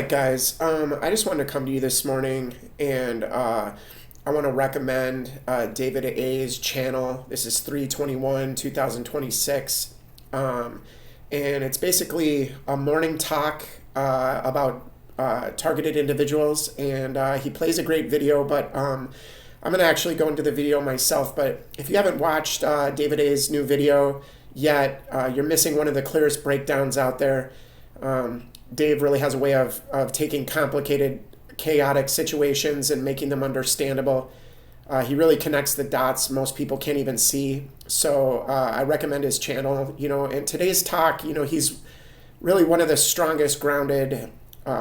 right, guys. I just wanted to come to you this morning and I want to recommend David A's channel. This is 3/21/2026. And it's basically a morning talk about targeted individuals. And he plays a great video, but I'm going to actually go into the video myself. But if you haven't watched David A's new video yet, you're missing one of the clearest breakdowns out there. Dave really has a way of taking complicated, chaotic situations and making them understandable. He really connects the dots most people can't even see. So I recommend his channel. And today's talk, he's really one of the strongest, grounded,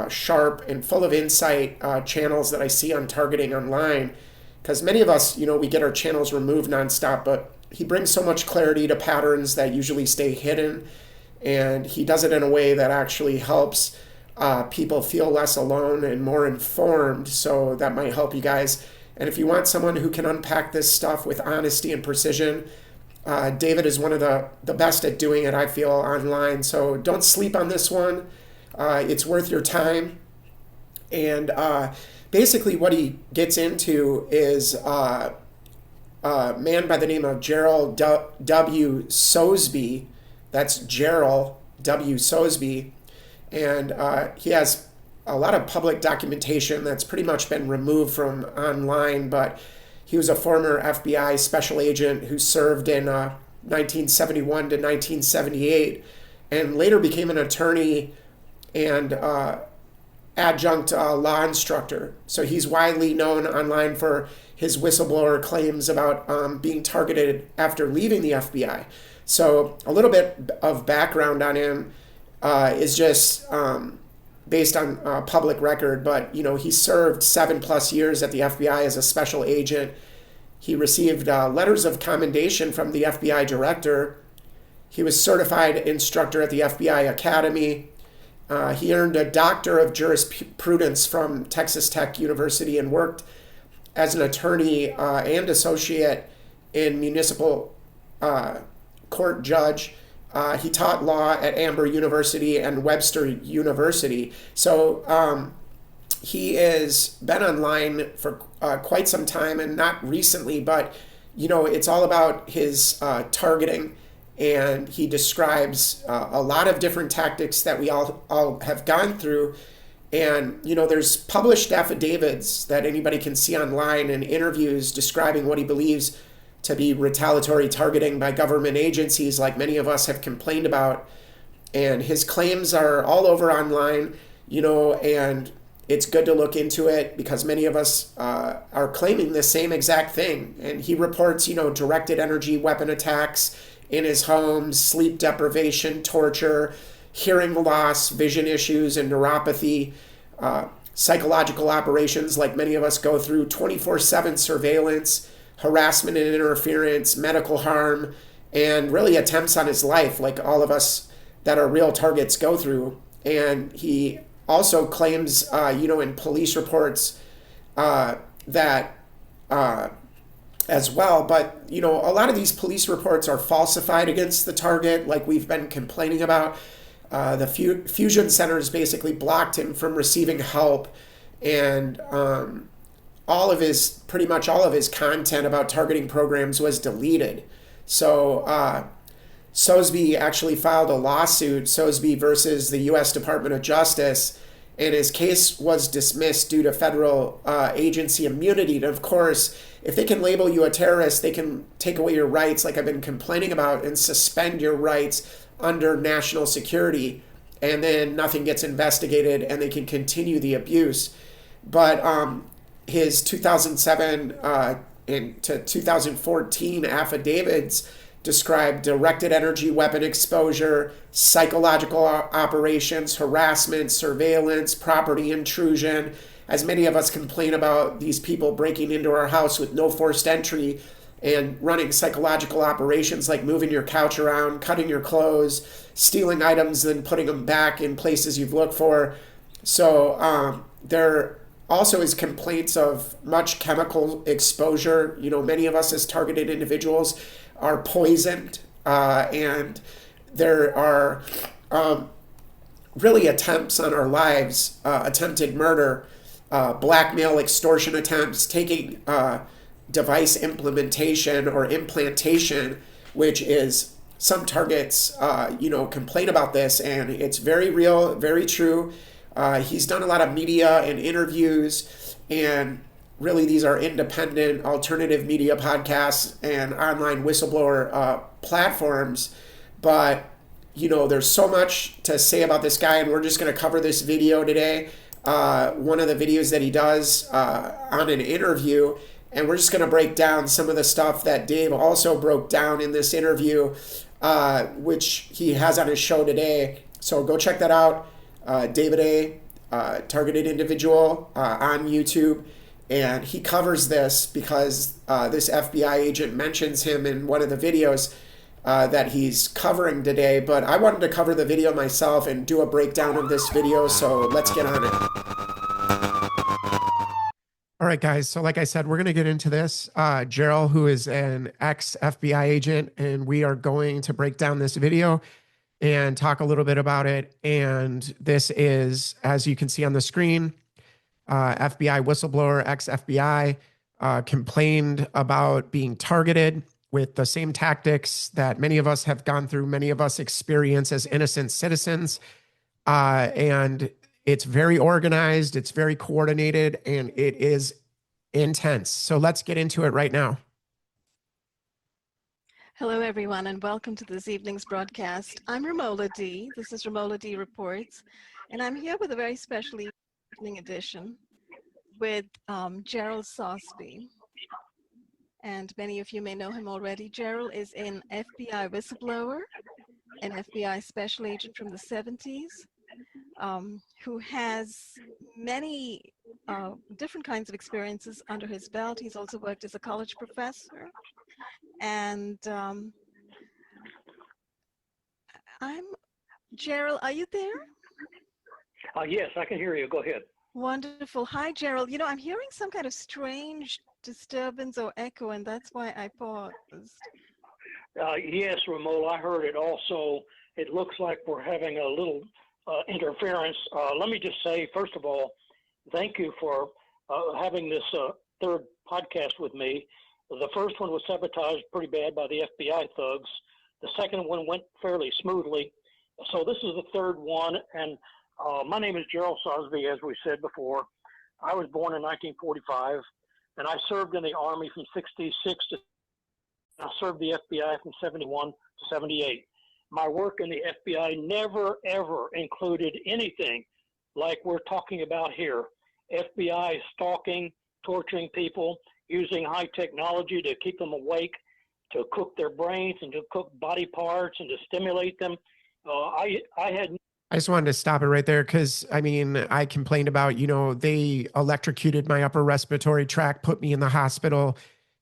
sharp, and full of insight channels that I see on targeting online. Because many of us, we get our channels removed nonstop, but he brings so much clarity to patterns that usually stay hidden. And he does it in a way that actually helps people feel less alone and more informed. So that might help you guys. And if you want someone who can unpack this stuff with honesty and precision, David is one of the best at doing it, I feel, online. So don't sleep on this one. It's worth your time. And basically what he gets into is a man by the name of Geral W. Sosbee. That's Geral W. Sosbee. And he has a lot of public documentation that's pretty much been removed from online, but he was a former FBI special agent who served in 1971 to 1978 and later became an attorney and adjunct law instructor. So he's widely known online for his whistleblower claims about being targeted after leaving the FBI. So a little bit of background on him is just based on public record, but he served 7+ years at the FBI as a special agent. He received letters of commendation from the FBI director. He was certified instructor at the FBI Academy. He earned a doctor of jurisprudence from Texas Tech University and worked as an attorney and associate in municipal court judge. He taught law at Amber University and Webster University. So he has been online for quite some time, and not recently, but it's all about his targeting, and he describes a lot of different tactics that we all have gone through. And there's published affidavits that anybody can see online and interviews describing what he believes to be retaliatory targeting by government agencies, like many of us have complained about. And his claims are all over online, and it's good to look into it because many of us are claiming the same exact thing. And he reports, directed energy weapon attacks in his home, sleep deprivation, torture, hearing loss, vision issues, and neuropathy, psychological operations like many of us go through, 24/7 surveillance, harassment and interference, medical harm, and really attempts on his life like all of us that are real targets go through. And he also claims, in police reports that as well. But, a lot of these police reports are falsified against the target, like we've been complaining about. The fusion centers basically blocked him from receiving help, and pretty much all of his content about targeting programs was deleted. So Sosbee actually filed a lawsuit, Sosbee versus the U.S. Department of Justice, and his case was dismissed due to federal agency immunity. And of course, if they can label you a terrorist, they can take away your rights, like I've been complaining about, and suspend your rights under national security, and then nothing gets investigated, and they can continue the abuse. But his 2007 to 2014 affidavits describe directed energy weapon exposure, psychological operations, harassment, surveillance, property intrusion. As many of us complain about these people breaking into our house with no forced entry and running psychological operations like moving your couch around, cutting your clothes, stealing items, then putting them back in places you've looked for. So there also is complaints of much chemical exposure. Many of us as targeted individuals are poisoned, and there are really attempts on our lives, attempted murder, blackmail, extortion attempts, taking device implementation or implantation, which is some targets, complain about this, and it's very real, very true. He's done a lot of media and interviews, and really these are independent alternative media podcasts and online whistleblower platforms. But there's so much to say about this guy, and we're just going to cover this video today. One of the videos that he does on an interview, and we're just going to break down some of the stuff that Dave also broke down in this interview, which he has on his show today. So go check that out. David A., targeted individual on YouTube. And he covers this because this FBI agent mentions him in one of the videos that he's covering today. But I wanted to cover the video myself and do a breakdown of this video, so let's get on it. All right, guys. So like I said, we're going to get into this. Geral, who is an ex-FBI agent, and we are going to break down this video and talk a little bit about it. And this is, as you can see on the screen, FBI whistleblower, ex-FBI, complained about being targeted with the same tactics that many of us have gone through, many of us experience as innocent citizens. And it's very organized, it's very coordinated, and it is intense. So let's get into it right now. Hello, everyone, and welcome to this evening's broadcast. I'm Romola D. This is Romola D Reports, and I'm here with a very special evening edition with Geral Sosbee. And many of you may know him already. Geral is an FBI whistleblower, an FBI special agent from the 70s, who has many different kinds of experiences under his belt. He's also worked as a college professor. And Geral, are you there? Yes, I can hear you. Go ahead. Wonderful. Hi, Geral. I'm hearing some kind of strange disturbance or echo, and that's why I paused. Yes, Romola, I heard it also. It looks like we're having a little interference. Let me just say, first of all, thank you for having this third podcast with me. The first one was sabotaged pretty bad by the FBI thugs. The second one went fairly smoothly. So this is the third one, and my name is Geral Sosbee, as we said before. I was born in 1945, and I served in the Army from 66 to I served the FBI from 71 to 78. My work in the FBI never, ever included anything like we're talking about here. FBI stalking, torturing people, using high technology to keep them awake, to cook their brains and to cook body parts and to stimulate them. I just wanted to stop it right there because, I complained about, they electrocuted my upper respiratory tract, put me in the hospital,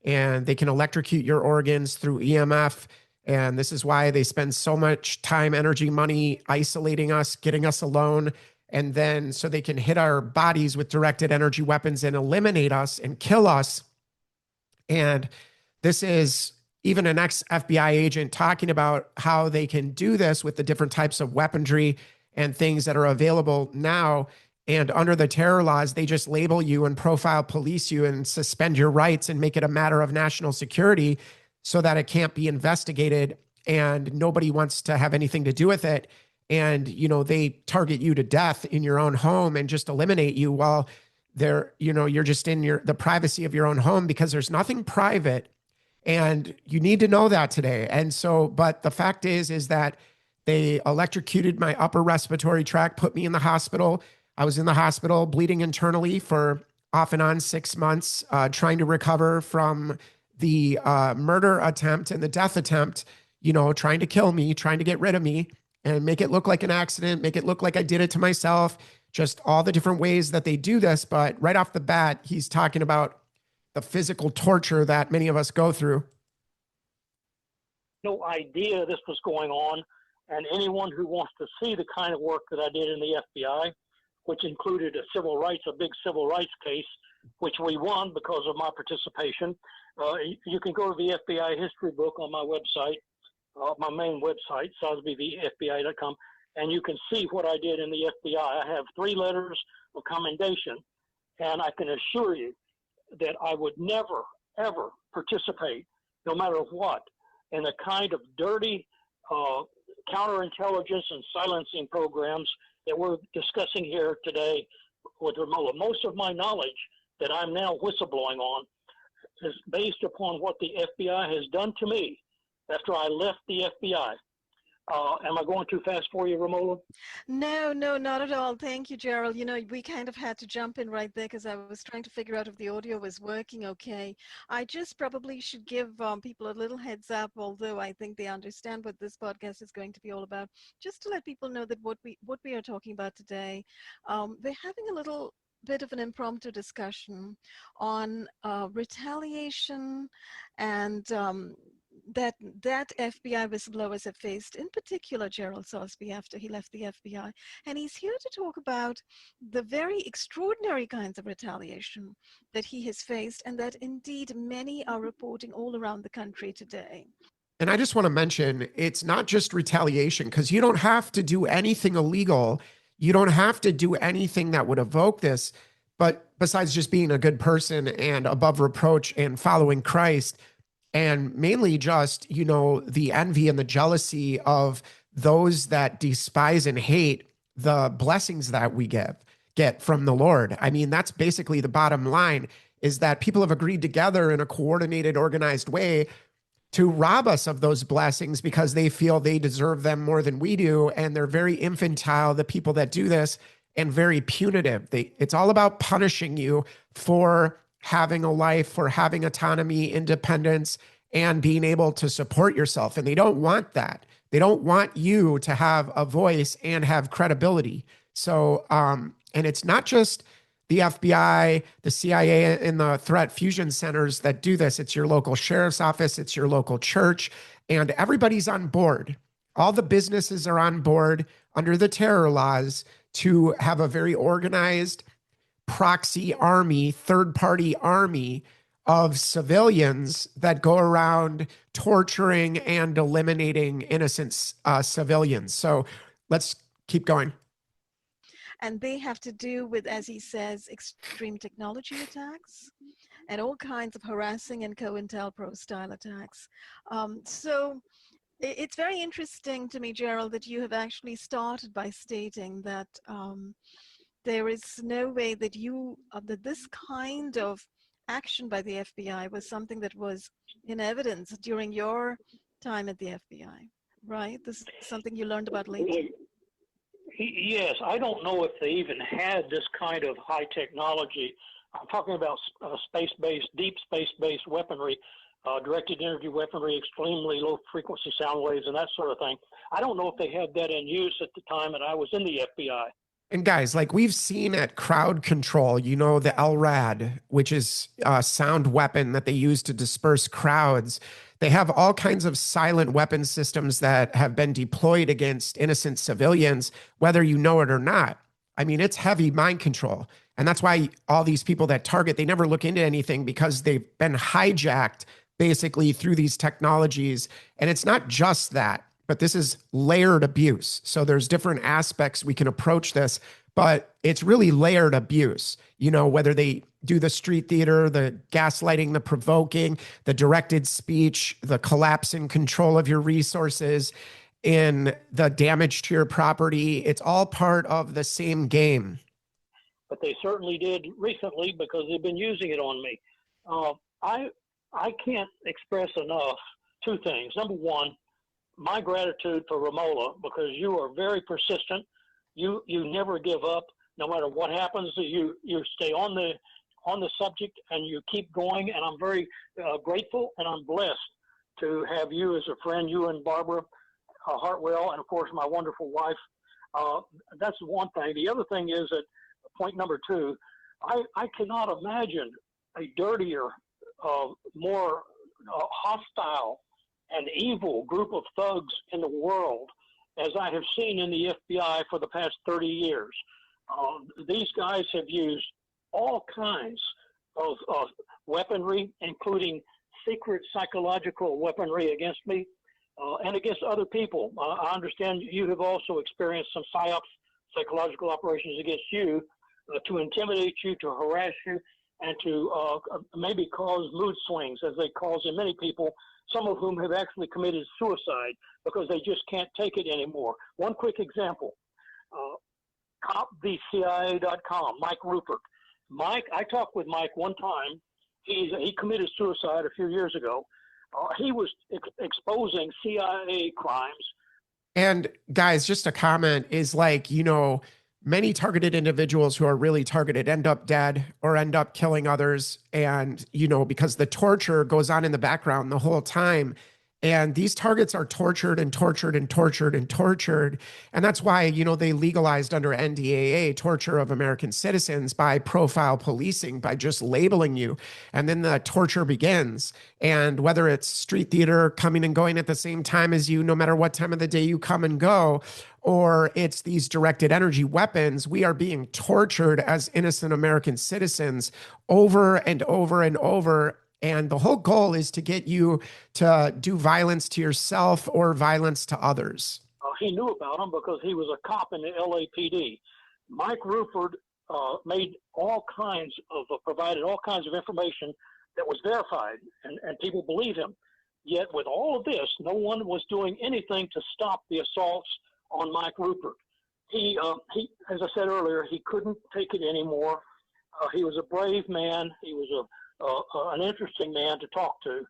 and they can electrocute your organs through EMF. And this is why they spend so much time, energy, money isolating us, getting us alone. And then so they can hit our bodies with directed energy weapons and eliminate us and kill us. And this is even an ex-FBI agent talking about how they can do this with the different types of weaponry and things that are available now. And under the terror laws, they just label you and profile police you and suspend your rights and make it a matter of national security so that it can't be investigated and nobody wants to have anything to do with it. And, they target you to death in your own home and just eliminate you while you're just in the privacy of your own home, because there's nothing private. And you need to know that today. And so, but the fact is that they electrocuted my upper respiratory tract, put me in the hospital. I was in the hospital bleeding internally for off and on 6 months, trying to recover from the murder attempt and the death attempt, trying to kill me, trying to get rid of me and make it look like an accident, make it look like I did it to myself, just all the different ways that they do this. But right off the bat, he's talking about the physical torture that many of us go through. No idea this was going on. And anyone who wants to see the kind of work that I did in the FBI, which included a big civil rights case, which we won because of my participation, you can go to the FBI history book on my website, my main website, sosbeefbi.com. and you can see what I did in the FBI. I have 3 letters of commendation, and I can assure you that I would never, ever participate, no matter what, in the kind of dirty counterintelligence and silencing programs that we're discussing here today with Romola. Most of my knowledge that I'm now whistleblowing on is based upon what the FBI has done to me after I left the FBI. Am I going too fast for you, Romola? No, no, not at all. Thank you, Gerald. You know, we kind of had to jump in right there because I was trying to figure out if the audio was working okay. I just probably should give people a little heads up, although I think they understand what this podcast is going to be all about, just to let people know that what we are talking about today, we're having a little bit of an impromptu discussion on retaliation and that FBI whistleblowers have faced, in particular Geral Sosbee after he left the FBI. And he's here to talk about the very extraordinary kinds of retaliation that he has faced and that indeed many are reporting all around the country today. And I just want to mention, it's not just retaliation, because you don't have to do anything illegal. You don't have to do anything that would evoke this. But besides just being a good person and above reproach and following Christ, and mainly just, the envy and the jealousy of those that despise and hate the blessings that we get from the Lord. I mean, that's basically the bottom line, is that people have agreed together in a coordinated, organized way to rob us of those blessings because they feel they deserve them more than we do. And they're very infantile, the people that do this, and very punitive. It's all about punishing you for having a life, for having autonomy, independence, and being able to support yourself. And they don't want that. They don't want you to have a voice and have credibility. So, and it's not just the FBI, the CIA, and the threat fusion centers that do this. It's your local sheriff's office, it's your local church, and everybody's on board. All the businesses are on board under the terror laws to have a very organized proxy army, third-party army of civilians that go around torturing and eliminating innocent civilians. So let's keep going. And they have to do with, as he says, extreme technology attacks and all kinds of harassing and COINTELPRO style attacks. So it's very interesting to me, Gerald, that you have actually started by stating that there is no way that that this kind of action by the FBI was something that was in evidence during your time at the FBI, right? This is something you learned about later. Yes, I don't know if they even had this kind of high technology. I'm talking about space-based, deep space-based weaponry, directed energy weaponry, extremely low frequency sound waves, and that sort of thing. I don't know if they had that in use at the time that I was in the FBI. And guys, like we've seen at crowd control, the LRAD, which is a sound weapon that they use to disperse crowds. They have all kinds of silent weapon systems that have been deployed against innocent civilians, whether you know it or not. I mean, it's heavy mind control. And that's why all these people that target, they never look into anything because they've been hijacked basically through these technologies. And it's not just that, but this is layered abuse. So there's different aspects we can approach this, but it's really layered abuse. Whether they do the street theater, the gaslighting, the provoking, the directed speech, the collapse in control of your resources, in the damage to your property, it's all part of the same game. But they certainly did recently because they've been using it on me. I can't express enough 2 things. Number one, my gratitude for Romola, because you are very persistent. You never give up, no matter what happens. You stay on the subject and you keep going. And I'm very grateful, and I'm blessed to have you as a friend. You and Barbara Hartwell, and of course my wonderful wife. That's one thing. The other thing is that point number 2. I cannot imagine a dirtier, more hostile and evil group of thugs in the world as I have seen in the FBI for the past 30 years. These guys have used all kinds of weaponry, including secret psychological weaponry against me. and against other people. I understand you have also experienced some psyops, psychological operations against you to intimidate you, to harass you, and to maybe cause mood swings, as they cause in many people, some of whom have actually committed suicide because they just can't take it anymore. One quick example, copthecia.com, Mike Rupert. Mike, I talked with Mike one time. He committed suicide a few years ago. He was exposing CIA crimes. And guys, just a comment is like, many targeted individuals who are really targeted end up dead or end up killing others. And, because the torture goes on in the background the whole time. And these targets are tortured and tortured and tortured and tortured. And that's why, they legalized under NDAA torture of American citizens by profile policing, by just labeling you. And then the torture begins. And whether it's street theater coming and going at the same time as you, no matter what time of the day you come and go, or it's these directed energy weapons, we are being tortured as innocent American citizens over and over and over. And the whole goal is to get you to do violence to yourself or violence to others. He knew about them because he was a cop in the LAPD. Mike Rupert provided all kinds of information that was verified, and people believe him. Yet with all of this, no one was doing anything to stop the assaults on Mike Rupert. He, as I said earlier, he couldn't take it anymore. He was a brave man. He was an interesting man to talk to.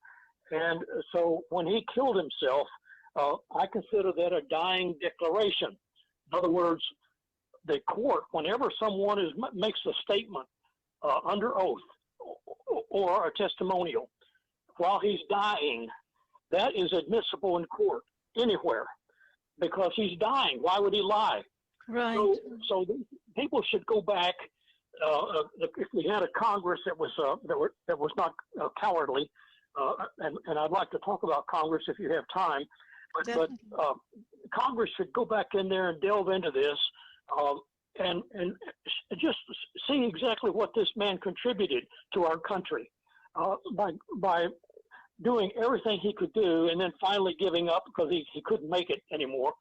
And so when he killed himself, I consider that a dying declaration. In other words, the court, whenever someone makes a statement under oath or a testimonial while he's dying, that is admissible in court anywhere because he's dying. Why would he lie? Right. So people should go back. If we had a Congress that was not cowardly, and I'd like to talk about Congress if you have time, but Congress should go back in there and delve into this, and just see exactly what this man contributed to our country by doing everything he could do, and then finally giving up because he couldn't make it anymore.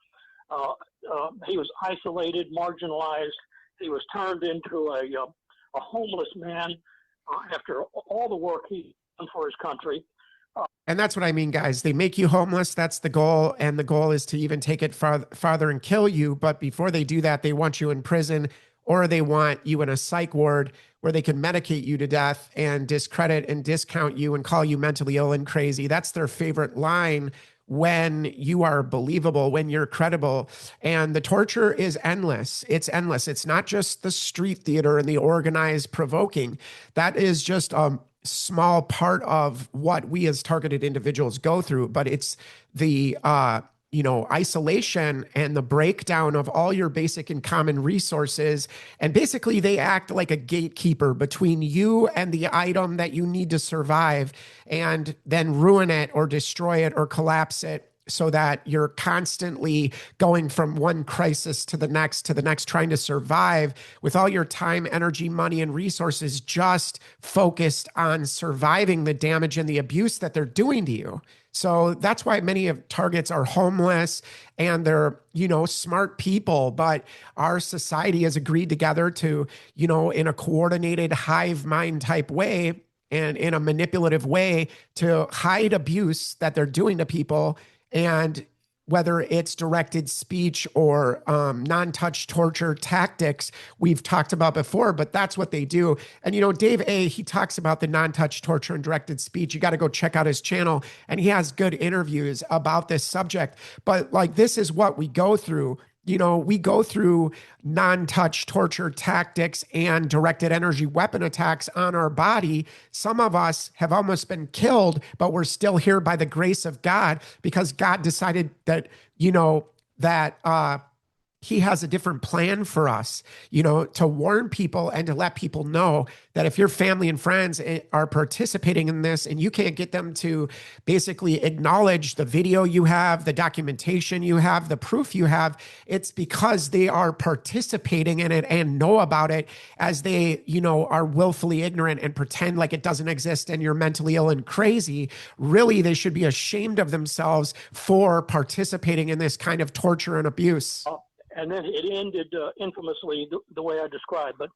He was isolated, marginalized. He was turned into a homeless man after all the work he's done for his country. And that's what I mean, guys. They make you homeless. That's the goal. And the goal is to even take it farther and kill you. But before they do that, they want you in prison, or they want you in a psych ward where they can medicate you to death and discredit and discount you and call you mentally ill and crazy. That's their favorite line when you are believable, when you're credible. And the torture is endless. It's endless. It's not just the street theater and the organized provoking. That is just a small part of what we as targeted individuals go through, but it's the isolation and the breakdown of all your basic and common resources. And basically they act like a gatekeeper between you and the item that you need to survive, and then ruin it or destroy it or collapse it, so that you're constantly going from one crisis to the next, trying to survive with all your time, energy, money, and resources just focused on surviving the damage and the abuse that they're doing to you. So that's why many of targets are homeless, and they're, smart people, but our society has agreed together to, in a coordinated hive mind type way and in a manipulative way to hide abuse that they're doing to people. And whether it's directed speech or non-touch torture tactics, we've talked about before, but that's what they do. And, Dave A., he talks about the non-touch torture and directed speech. You got to go check out his channel, and he has good interviews about this subject. But this is what we go through. We go through non-touch torture tactics and directed energy weapon attacks on our body. Some of us have almost been killed, but we're still here by the grace of God, because God decided that, he has a different plan for us, to warn people and to let people know that if your family and friends are participating in this and you can't get them to basically acknowledge the video you have, the documentation you have, the proof you have, it's because they are participating in it and know about it, as they, are willfully ignorant and pretend like it doesn't exist and you're mentally ill and crazy. Really, they should be ashamed of themselves for participating in this kind of torture and abuse. And then it ended infamously the way I described. But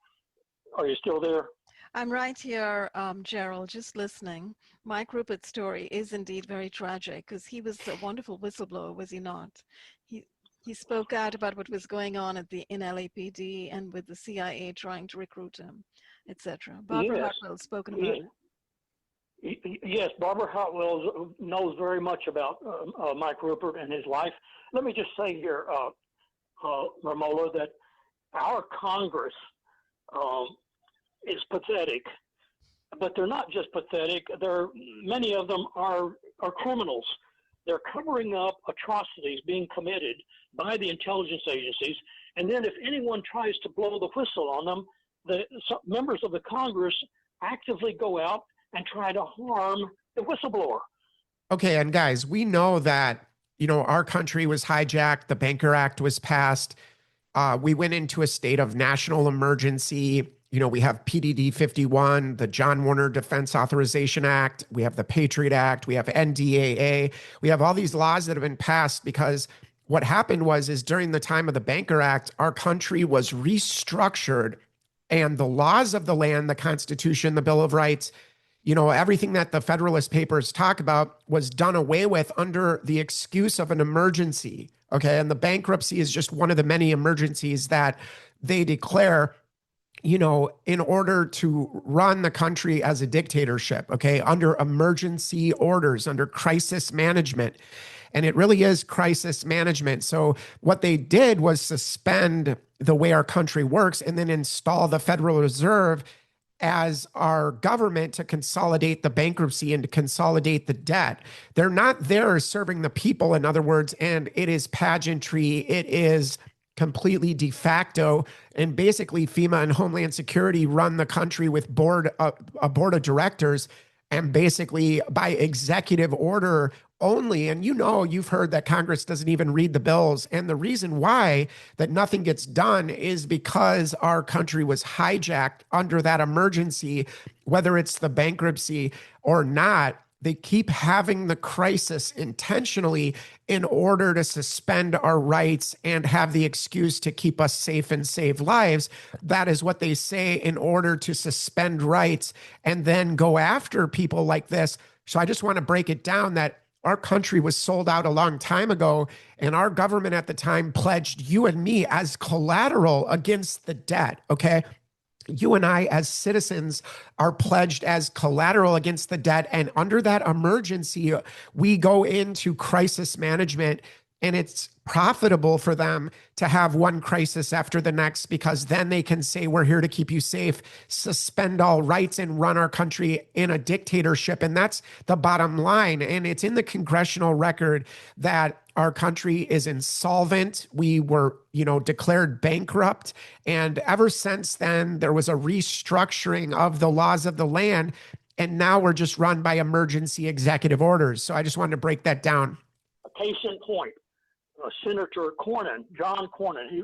are you still there? I'm right here, Gerald, just listening. Mike Rupert's story is indeed very tragic, because he was a wonderful whistleblower, was he not? He spoke out about what was going on in LAPD and with the CIA trying to recruit him, etc. Barbara Hartwell's spoken about it. Yes, Barbara Hartwell knows very much about Mike Rupert and his life. Let me just say here, Romola, that our Congress is pathetic, but they're not just pathetic. Many of them are criminals. They're covering up atrocities being committed by the intelligence agencies, and then if anyone tries to blow the whistle on them, members of the Congress actively go out and try to harm the whistleblower. Okay, and guys, we know that our country was hijacked. The Banker Act was passed. We went into a state of national emergency. We have PDD 51, the John Warner Defense Authorization Act. We have the Patriot Act. We have NDAA. We have all these laws that have been passed because what happened is during the time of the Banker Act, our country was restructured, and the laws of the land, the Constitution, the Bill of Rights, everything that the Federalist Papers talk about was done away with under the excuse of an emergency. Okay. And the bankruptcy is just one of the many emergencies that they declare, in order to run the country as a dictatorship. Okay. Under emergency orders, under crisis management. And it really is crisis management. So what they did was suspend the way our country works and then install the Federal Reserve as our government to consolidate the bankruptcy and to consolidate the debt. They're not there serving the people, in other words, and it is pageantry. It is completely de facto. And basically, FEMA and Homeland Security run the country with a board of directors, and basically by executive order only. And you've heard that Congress doesn't even read the bills. And the reason why that nothing gets done is because our country was hijacked under that emergency, whether it's the bankruptcy or not. They keep having the crisis intentionally in order to suspend our rights and have the excuse to keep us safe and save lives. That is what they say, in order to suspend rights and then go after people like this. So I just want to break it down that our country was sold out a long time ago, and our government at the time pledged you and me as collateral against the debt, okay? You and I, as citizens, are pledged as collateral against the debt. And under that emergency, we go into crisis management, and it's profitable for them to have one crisis after the next, because then they can say, we're here to keep you safe, suspend all rights, and run our country in a dictatorship. And that's the bottom line. And it's in the congressional record that our country is insolvent. We were, declared bankrupt. And ever since then, there was a restructuring of the laws of the land. And now we're just run by emergency executive orders. So I just wanted to break that down. A case in point, Senator Cornyn, John Cornyn, he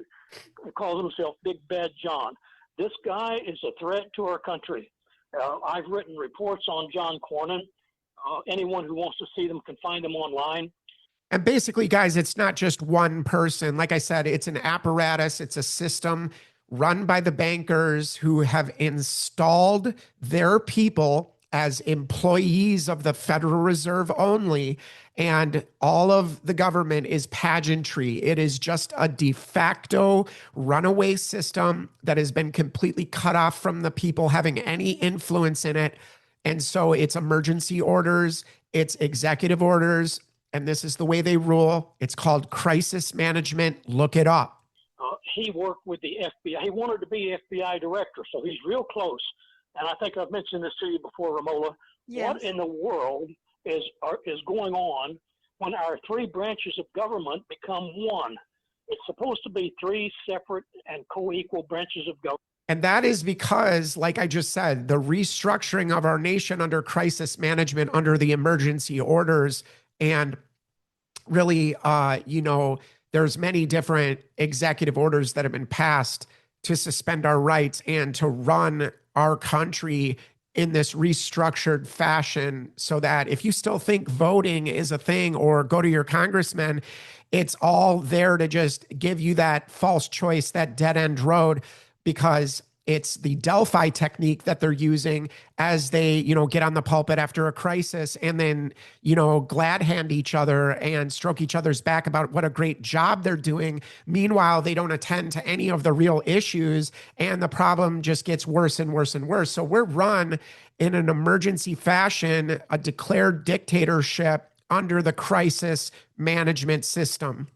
calls himself Big Bad John. This guy is a threat to our country. I've written reports on John Cornyn. Anyone who wants to see them can find them online. And basically, guys, it's not just one person. Like I said, it's an apparatus. It's a system run by the bankers who have installed their people as employees of the Federal Reserve only. And all of the government is pageantry. It is just a de facto runaway system that has been completely cut off from the people having any influence in it. And so it's emergency orders, it's executive orders, and this is the way they rule. It's called crisis management. Look it up. He worked with the FBI. He wanted to be FBI director, so he's real close. And I think I've mentioned this to you before, Romola. Yes. What in the world is going on when our three branches of government become one? It's supposed to be three separate and co-equal branches of government. And that is because, like I just said, the restructuring of our nation under crisis management, under the emergency orders, and really, there's many different executive orders that have been passed to suspend our rights and to run our country in this restructured fashion, so that if you still think voting is a thing or go to your congressman, it's all there to just give you that false choice, that dead end road, because it's the Delphi technique that they're using as they, get on the pulpit after a crisis and then, glad hand each other and stroke each other's back about what a great job they're doing. Meanwhile, they don't attend to any of the real issues, and the problem just gets worse and worse and worse. So we're run in an emergency fashion, a declared dictatorship under the crisis management system.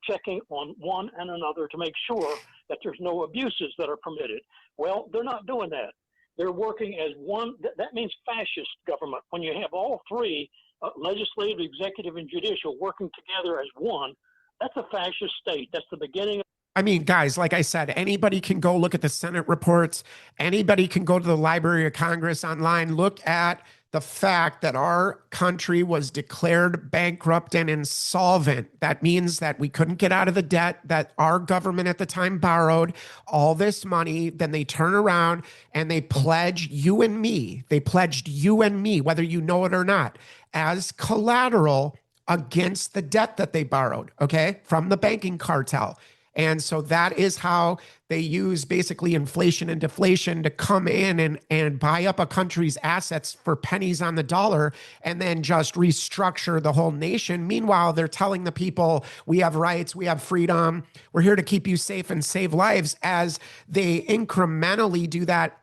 Checking on one and another to make sure that there's no abuses that are permitted. Well, they're not doing that. They're working as one. That means fascist government. When you have all three, legislative, executive, and judicial, working together as one, that's a fascist state. That's the beginning. I mean, guys, like I said, anybody can go look at the Senate reports. Anybody can go to the Library of Congress online, look at the fact that our country was declared bankrupt and insolvent. That means that we couldn't get out of the debt that our government at the time borrowed all this money. Then they turn around and they pledge you and me. They pledged you and me, whether you know it or not, as collateral against the debt that they borrowed, okay, from the banking cartel. And so that is how they use basically inflation and deflation to come in and buy up a country's assets for pennies on the dollar and then just restructure the whole nation. Meanwhile, they're telling the people, we have rights, we have freedom, we're here to keep you safe and save lives, as they incrementally do that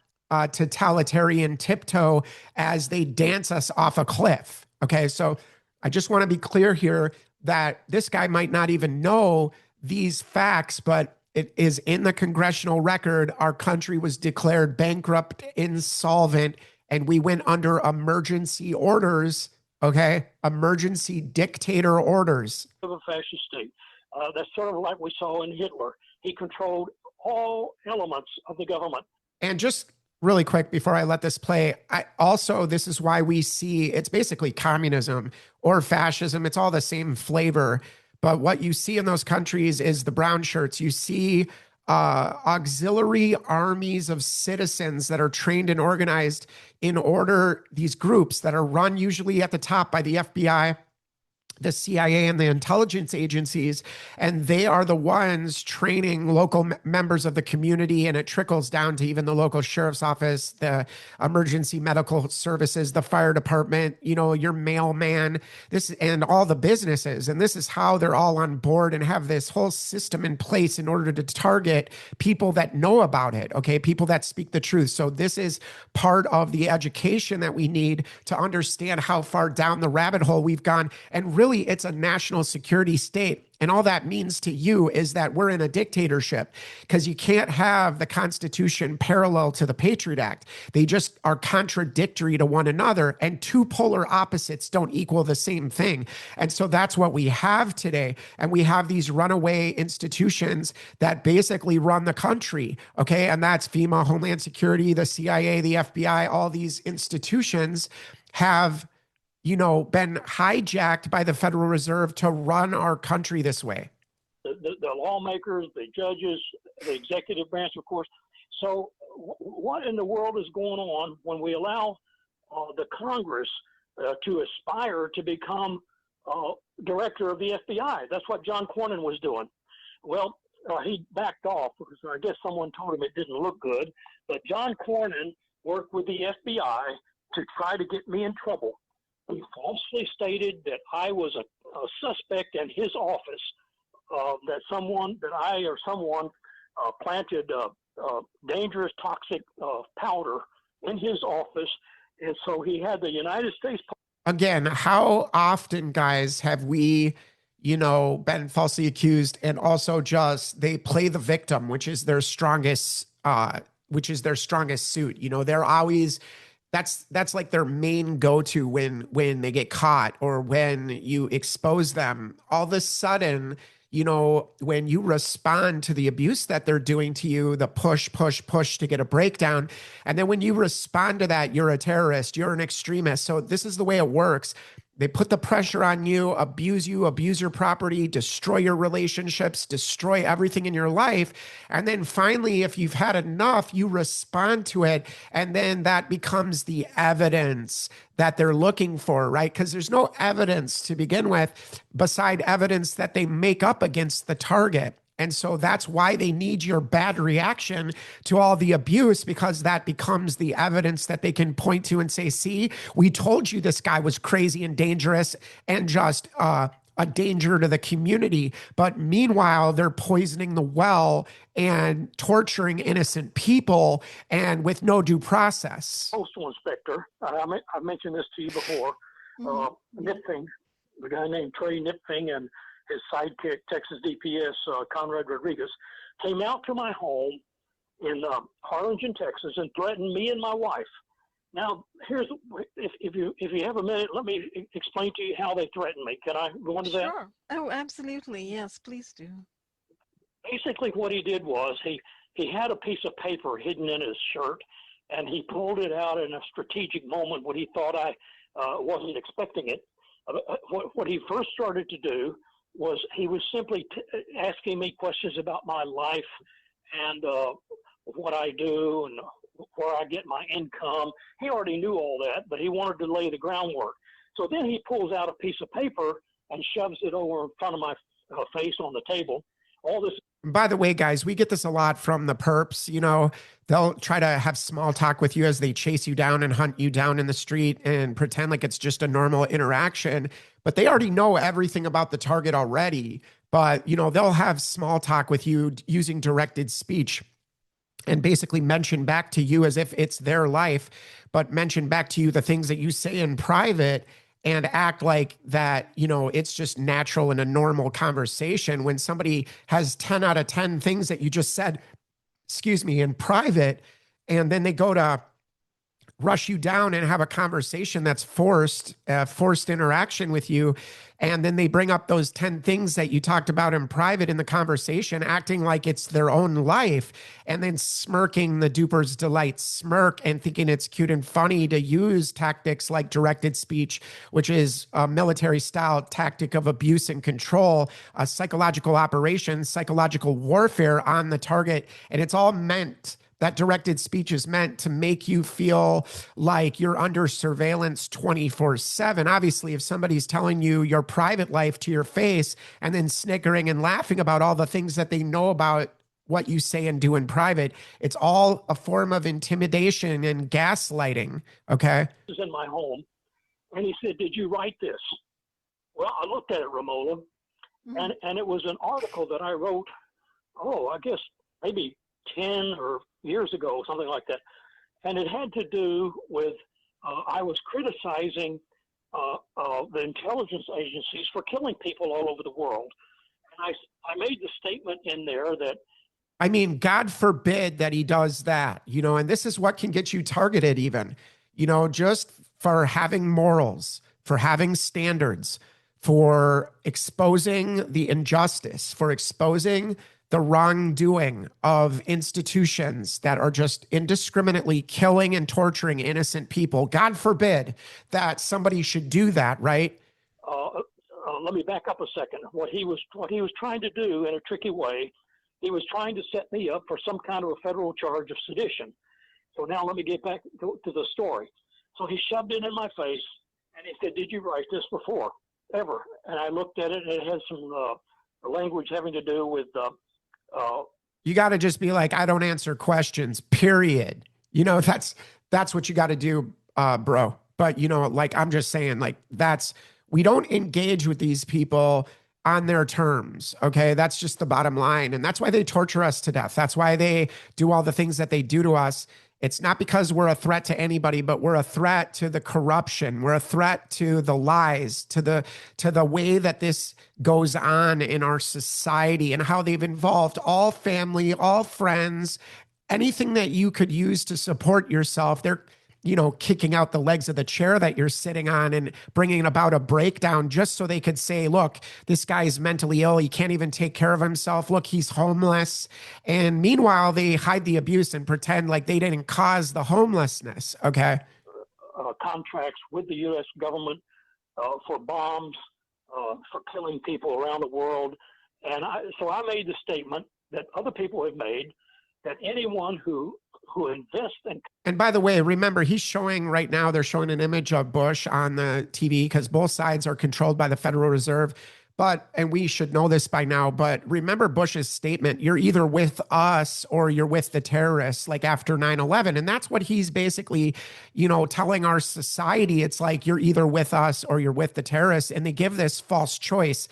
totalitarian tiptoe as they dance us off a cliff. Okay, so I just want to be clear here that this guy might not even know these facts, but it is in the congressional record. Our country was declared bankrupt, insolvent, and we went under emergency orders, okay? Emergency dictator orders. Of a fascist state. That's sort of like we saw in Hitler. He controlled all elements of the government. And just really quick before I let this play, this is why we see it's basically communism or fascism. It's all the same flavor. But what you see in those countries is the brown shirts. You see auxiliary armies of citizens that are trained and organized in order, these groups that are run usually at the top by the FBI, the CIA, and the intelligence agencies, and they are the ones training local members of the community, and it trickles down to even the local sheriff's office, the emergency medical services, the fire department, your mailman, and all the businesses. And this is how they're all on board and have this whole system in place in order to target people that know about it, okay? People that speak the truth. So this is part of the education that we need to understand how far down the rabbit hole we've gone. And really, it's a national security state. And all that means to you is that we're in a dictatorship, because you can't have the Constitution parallel to the Patriot Act. They just are contradictory to one another, and two polar opposites don't equal the same thing. And so that's what we have today. And we have these runaway institutions that basically run the country, okay? And that's FEMA, Homeland Security, the CIA, the FBI. All these institutions have been hijacked by the Federal Reserve to run our country this way. The lawmakers, the judges, the executive branch, of course. So what in the world is going on when we allow the Congress to aspire to become director of the FBI? That's what John Cornyn was doing. Well, he backed off because I guess someone told him it didn't look good. But John Cornyn worked with the FBI to try to get me in trouble. He falsely stated that I was a suspect in his office, that someone planted dangerous toxic powder in his office. And so he had the United States. Again, how often, guys, have we, been falsely accused, and also just they play the victim, which is their strongest suit. They're always, that's like their main go-to when they get caught or when you expose them. All of a sudden, when you respond to the abuse that they're doing to you, the push, push, push to get a breakdown. And then when you respond to that, you're a terrorist, you're an extremist. So this is the way it works. They put the pressure on you, abuse your property, destroy your relationships, destroy everything in your life. And then finally, if you've had enough, you respond to it. And then that becomes the evidence that they're looking for, right? Because there's no evidence to begin with beside evidence that they make up against the target. And so that's why they need your bad reaction to all the abuse, because that becomes the evidence that they can point to and say, see, we told you this guy was crazy and dangerous and just a danger to the community. But meanwhile, they're poisoning the well and torturing innocent people and with no due process. Postal inspector, I mentioned this to you before, Nipfing, the guy named Trey Nipfing, and his sidekick, Texas DPS, Conrad Rodriguez, came out to my home in Harlingen, Texas, and threatened me and my wife. Now, if you have a minute, let me explain to you how they threatened me. Can I go into that? Sure. Oh, absolutely. Yes, please do. Basically, what he did was he had a piece of paper hidden in his shirt, and he pulled it out in a strategic moment when he thought I wasn't expecting it. What he first started to do was he was simply asking me questions about my life and what I do and where I get my income. He already knew all that, but he wanted to lay the groundwork. So then he pulls out a piece of paper and shoves it over in front of my face on the table. All this. By the way, guys, we get this a lot from the perps. They'll try to have small talk with you as they chase you down and hunt you down in the street and pretend like it's just a normal interaction. But they already know everything about the target already. But, they'll have small talk with you using directed speech and basically mention back to you as if it's their life, but mention back to you the things that you say in private and act like that, it's just natural in a normal conversation when somebody has 10 out of 10 things that you just said, in private, and then they go to rush you down and have a conversation that's forced interaction with you. And then they bring up those 10 things that you talked about in private in the conversation, acting like it's their own life, and then smirking the duper's delight smirk and thinking it's cute and funny to use tactics like directed speech, which is a military style tactic of abuse and control, a psychological operation, psychological warfare on the target. And it's all meant that directed speech is meant to make you feel like you're under surveillance 24/7. Obviously, if somebody's telling you your private life to your face and then snickering and laughing about all the things that they know about what you say and do in private, it's all a form of intimidation and gaslighting. Okay. He was in my home, and he said, "Did you write this?" Well, I looked at it, Romola, and it was an article that I wrote, I guess maybe 10 or years ago, something like that. And it had to do with, I was criticizing the intelligence agencies for killing people all over the world. And I made the statement in there that, I mean, God forbid that he does that, and this is what can get you targeted even, just for having morals, for having standards, for exposing the injustice, for exposing the wrongdoing of institutions that are just indiscriminately killing and torturing innocent people. God forbid that somebody should do that, right? Let me back up a second. What he was trying to do in a tricky way, he was trying to set me up for some kind of a federal charge of sedition. So now let me get back to the story. So he shoved it in my face, and he said, "Did you write this before, ever?" And I looked at it, and it had some language having to do with you got to just be like, I don't answer questions, period. That's what you got to do, bro. But, I'm just saying, we don't engage with these people on their terms. Okay. That's just the bottom line. And that's why they torture us to death. That's why they do all the things that they do to us. It's not because we're a threat to anybody, but we're a threat to the corruption. We're a threat to the lies, to the way that this goes on in our society and how they've involved all family, all friends, anything that you could use to support yourself. kicking out the legs of the chair that you're sitting on and bringing about a breakdown just so they could say, look, this guy's mentally ill. He can't even take care of himself. Look, he's homeless. And meanwhile, they hide the abuse and pretend like they didn't cause the homelessness. Okay. Contracts with the U.S. government for bombs, for killing people around the world. And so I made the statement that other people have made, that anyone who invests in... And by the way, remember, he's showing right now, they're showing an image of Bush on the TV because both sides are controlled by the Federal Reserve. And we should know this by now, but remember Bush's statement, you're either with us or you're with the terrorists, like after 9/11. And that's what he's basically, telling our society. It's like, you're either with us or you're with the terrorists. And they give this false choice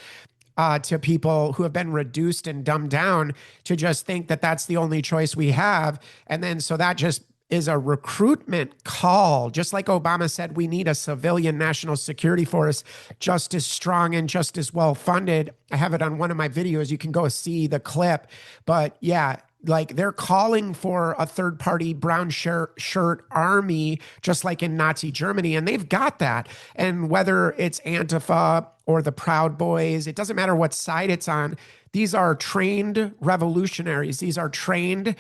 to people who have been reduced and dumbed down to just think that that's the only choice we have. And then so that just is a recruitment call. Just like Obama said, we need a civilian national security force just as strong and just as well funded. I have it on one of my videos. You can go see the clip. But yeah, like they're calling for a third party brown shirt army, just like in Nazi Germany. And they've got that. And whether it's Antifa or the Proud Boys, it doesn't matter what side it's on. These are trained revolutionaries. These are trained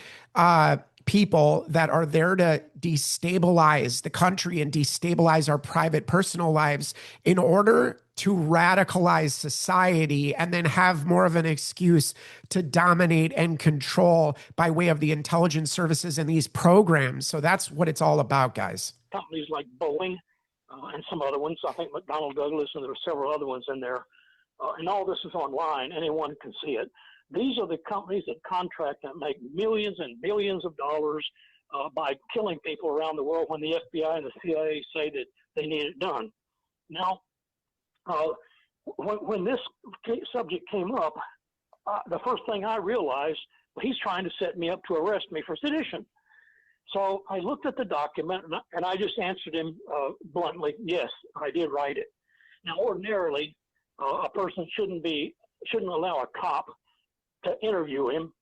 people that are there to destabilize the country and destabilize our private personal lives in order to radicalize society and then have more of an excuse to dominate and control by way of the intelligence services and these programs. So that's what it's all about, guys. Companies like Boeing and some other ones, I think McDonnell Douglas, and there are several other ones in there. And all this is online. Anyone can see it. These are the companies that contract and make millions and billions of dollars by killing people around the world when the FBI and the CIA say that they need it done. Now, when this subject came up, the first thing I realized, he's trying to set me up to arrest me for sedition. So I looked at the document and I just answered him bluntly, yes, I did write it. Now, ordinarily, a person shouldn't allow a cop to interview him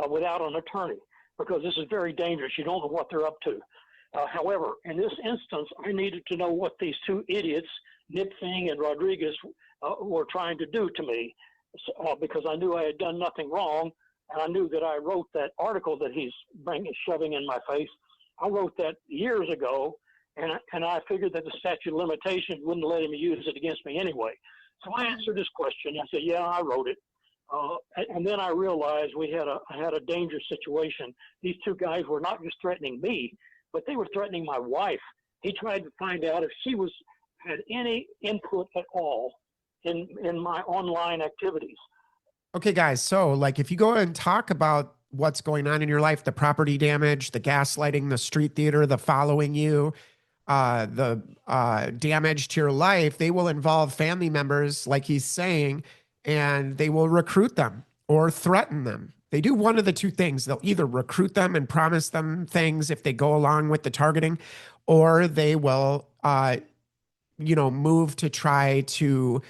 without an attorney, because this is very dangerous. You don't know what they're up to. However, in this instance, I needed to know what these two idiots, Nipfing and Rodriguez, were trying to do to me, because I knew I had done nothing wrong, and I knew that I wrote that article that he's shoving in my face. I wrote that years ago, and I figured that the statute of limitations wouldn't let him use it against me anyway. So I answered his question. I said, yeah, I wrote it. And then I realized I had a dangerous situation. These two guys were not just threatening me, but they were threatening my wife. He tried to find out if she had any input at all in my online activities. Okay, guys. So like if you go and talk about what's going on in your life, the property damage, the gaslighting, the street theater, the following you, the damage to your life, they will involve family members, like he's saying, and they will recruit them or threaten them. They do one of the two things. They'll either recruit them and promise them things if they go along with the targeting, or they will, move to try to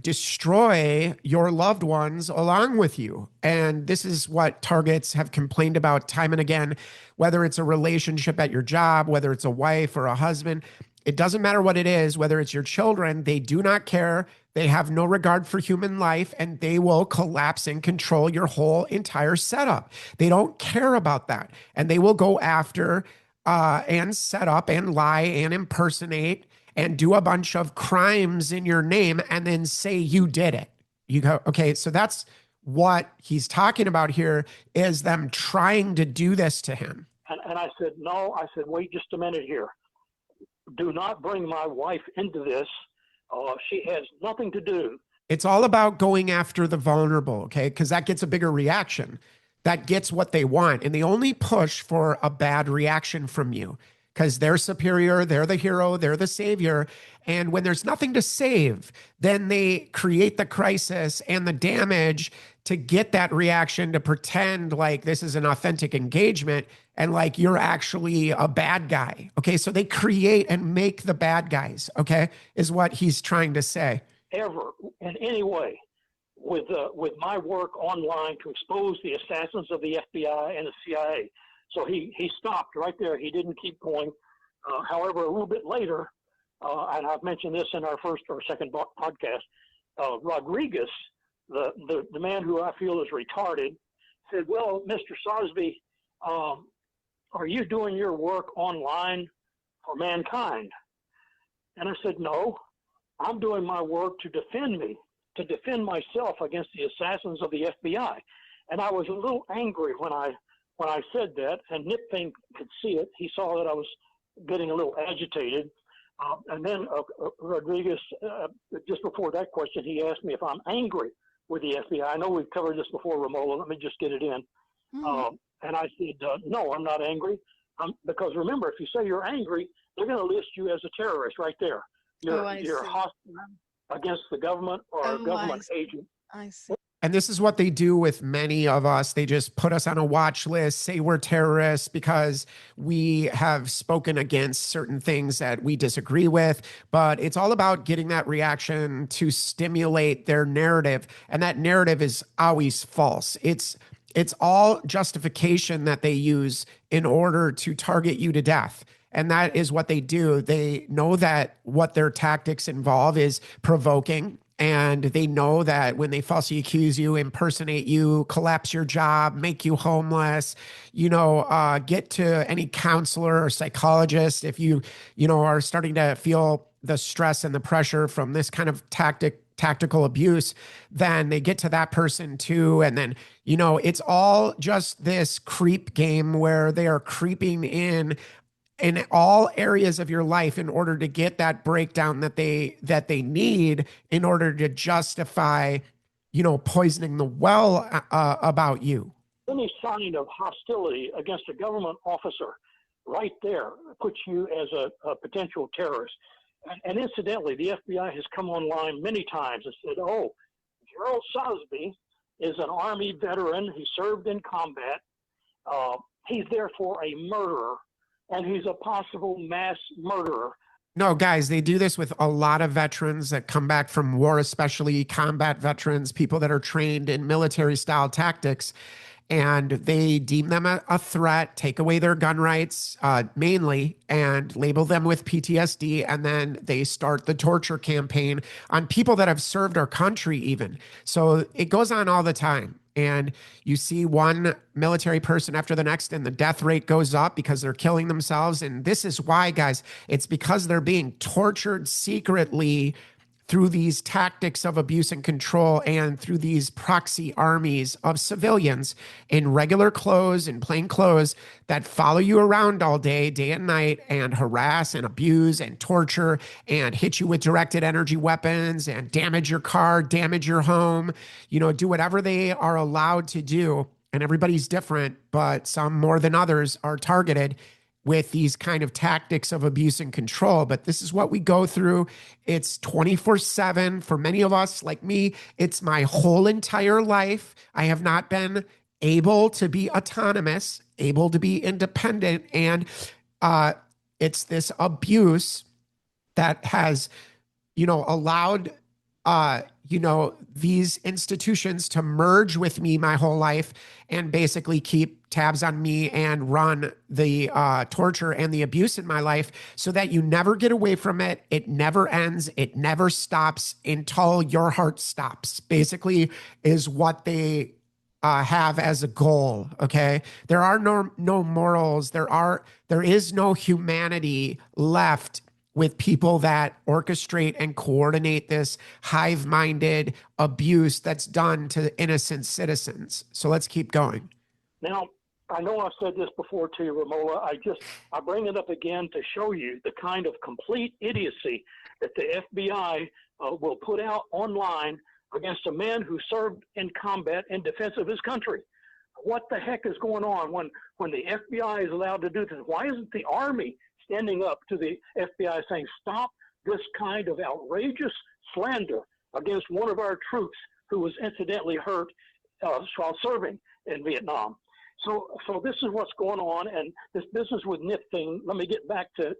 destroy your loved ones along with you. And this is what targets have complained about time and again, whether it's a relationship at your job, whether it's a wife or a husband. It doesn't matter what it is, whether it's your children, they do not care. They have no regard for human life, and they will collapse and control your whole entire setup. They don't care about that. And they will go after and set up and lie and impersonate and do a bunch of crimes in your name and then say you did it. You go, okay, so that's what he's talking about here, is them trying to do this to him. And I said, no, wait just a minute here. Do not bring my wife into this. She has nothing to do. It's all about going after the vulnerable, okay? Because that gets a bigger reaction. That gets what they want. And they only push for a bad reaction from you because they're superior, they're the hero, they're the savior. And when there's nothing to save, then they create the crisis and the damage to get that reaction, to pretend like this is an authentic engagement and like you're actually a bad guy. Okay, so they create and make the bad guys, okay, is what he's trying to say. Ever, in any way, with my work online to expose the assassins of the FBI and the CIA. So he stopped right there. He didn't keep going. However, a little bit later, and I've mentioned this in our first or second podcast, Rodriguez, the man who I feel is retarded, said, well, Mr. Sosbee, are you doing your work online for mankind? And I said, no, I'm doing my work to defend me, to defend myself against the assassins of the FBI. And I was a little angry when I said that, and Nipfing could see it. He saw that I was getting a little agitated. And then Rodriguez, just before that question, he asked me if I'm angry with the FBI. I know we've covered this before, Romola. Let me just get it in. Mm-hmm. And I said, no, I'm not angry. Because remember, if you say you're angry, they're going to list you as a terrorist right there. You're hostile against the government or a government agent. I see. And this is what they do with many of us. They just put us on a watch list, say we're terrorists because we have spoken against certain things that we disagree with. But it's all about getting that reaction to stimulate their narrative. And that narrative is always false. It's all justification that they use in order to target you to death. And that is what they do. They know that what their tactics involve is provoking. And they know that when they falsely accuse you, impersonate you, collapse your job, make you homeless, get to any counselor or psychologist, if you are starting to feel the stress and the pressure from this kind of tactical abuse, then they get to that person too. And then, it's all just this creep game where they are creeping in all areas of your life in order to get that breakdown that they need in order to justify, poisoning the well about you. Any sign of hostility against a government officer right there puts you as a potential terrorist. And incidentally, the FBI has come online many times and said, oh, Geral Sosbee is an Army veteran. He served in combat. He's therefore a murderer. And he's a possible mass murderer. No, guys, they do this with a lot of veterans that come back from war, especially combat veterans, people that are trained in military style tactics. And they deem them a threat, take away their gun rights mainly, and label them with PTSD. And then they start the torture campaign on people that have served our country even. So it goes on all the time. And you see one military person after the next, and the death rate goes up because they're killing themselves. And this is why, guys, it's because they're being tortured secretly through these tactics of abuse and control and through these proxy armies of civilians in regular clothes and plain clothes that follow you around all day, day and night, and harass and abuse and torture and hit you with directed energy weapons and damage your car, damage your home, do whatever they are allowed to do. And everybody's different, but some more than others are targeted with these kind of tactics of abuse and control. But this is what we go through. It's 24/7 for many of us, like me. It's my whole entire life. I have not been able to be autonomous, able to be independent. And it's this abuse that has, allowed these institutions to merge with me my whole life and basically keep tabs on me and run the torture and the abuse in my life so that you never get away from it. It never ends. It never stops until your heart stops, basically, is what they have as a goal. Okay. There are no morals. There is no humanity left with people that orchestrate and coordinate this hive-minded abuse that's done to innocent citizens. So let's keep going. Now, I know I've said this before to you, Romola. I bring it up again to show you the kind of complete idiocy that the FBI will put out online against a man who served in combat in defense of his country. What the heck is going on when the FBI is allowed to do this? Why isn't the Army standing up to the FBI saying, stop this kind of outrageous slander against one of our troops who was incidentally hurt while serving in Vietnam? So this is what's going on, and this business with Nipfing. Let me get back to